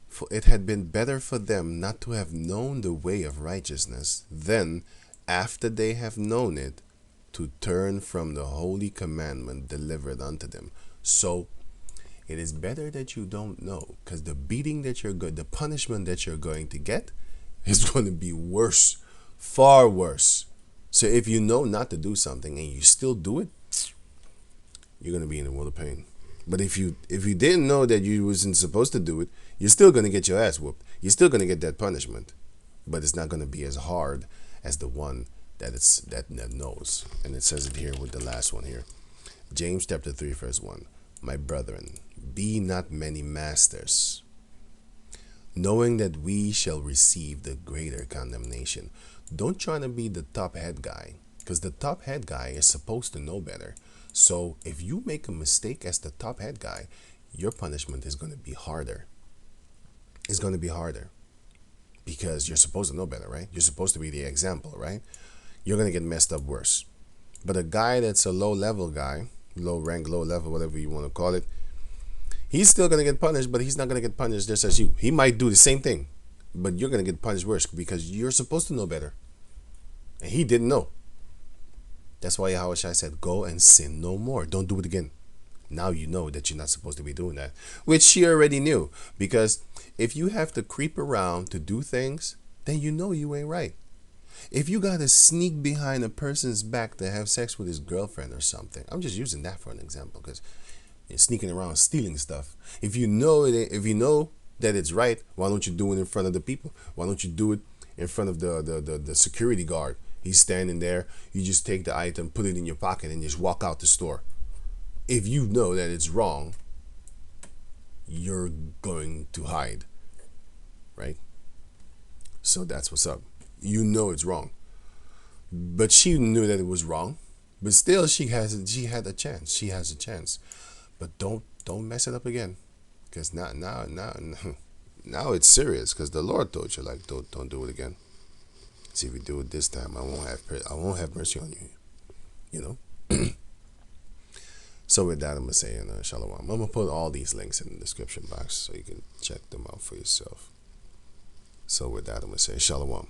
For it had been better for them not to have known the way of righteousness than, after they have known it, to turn from the holy commandment delivered unto them. So it is better that you don't know, because the beating that the punishment that you're going to get is going to be worse, far worse. So if you know not to do something and you still do it, you're going to be in a world of pain. But if you didn't know that you wasn't supposed to do it, you're still going to get your ass whooped. You're still going to get that punishment, but it's not going to be as hard as the one that knows. And it says it here with the last one here. James chapter 3 verse 1. My brethren, be not many masters, knowing that we shall receive the greater condemnation. Don't try to be the top head guy, because the top head guy is supposed to know better. So if you make a mistake as the top head guy, your punishment is going to be harder. It's going to be harder because you're supposed to know better, right? You're supposed to be the example, right? You're going to get messed up worse. But a guy that's a low level guy, low rank, low level, whatever you want to call it, he's still going to get punished, but he's not going to get punished just as you. He might do the same thing, but you're going to get punished worse because you're supposed to know better. And he didn't know. That's why Yahawah said, go and sin no more. Don't do it again. Now you know that you're not supposed to be doing that, which she already knew. Because if you have to creep around to do things, then you know you ain't right. If you got to sneak behind a person's back to have sex with his girlfriend or something, I'm just using that for an example because you're sneaking around stealing stuff. If you know that it's right, why don't you do it in front of the people? Why don't you do it in front of the security guard? He's standing there. You just take the item, put it in your pocket, and just walk out the store. If you know that it's wrong, you're going to hide, right? So that's what's up. You know it's wrong, but she knew that it was wrong. But still, she had a chance. She has a chance, but don't mess it up again, because now it's serious. Because the Lord told you, like, don't do it again. See, if you do it this time, I won't have mercy on you. You know. So with that, I'm gonna say Shalom. I'm gonna put all these links in the description box so you can check them out for yourself. So with that, I'm gonna say Shalom.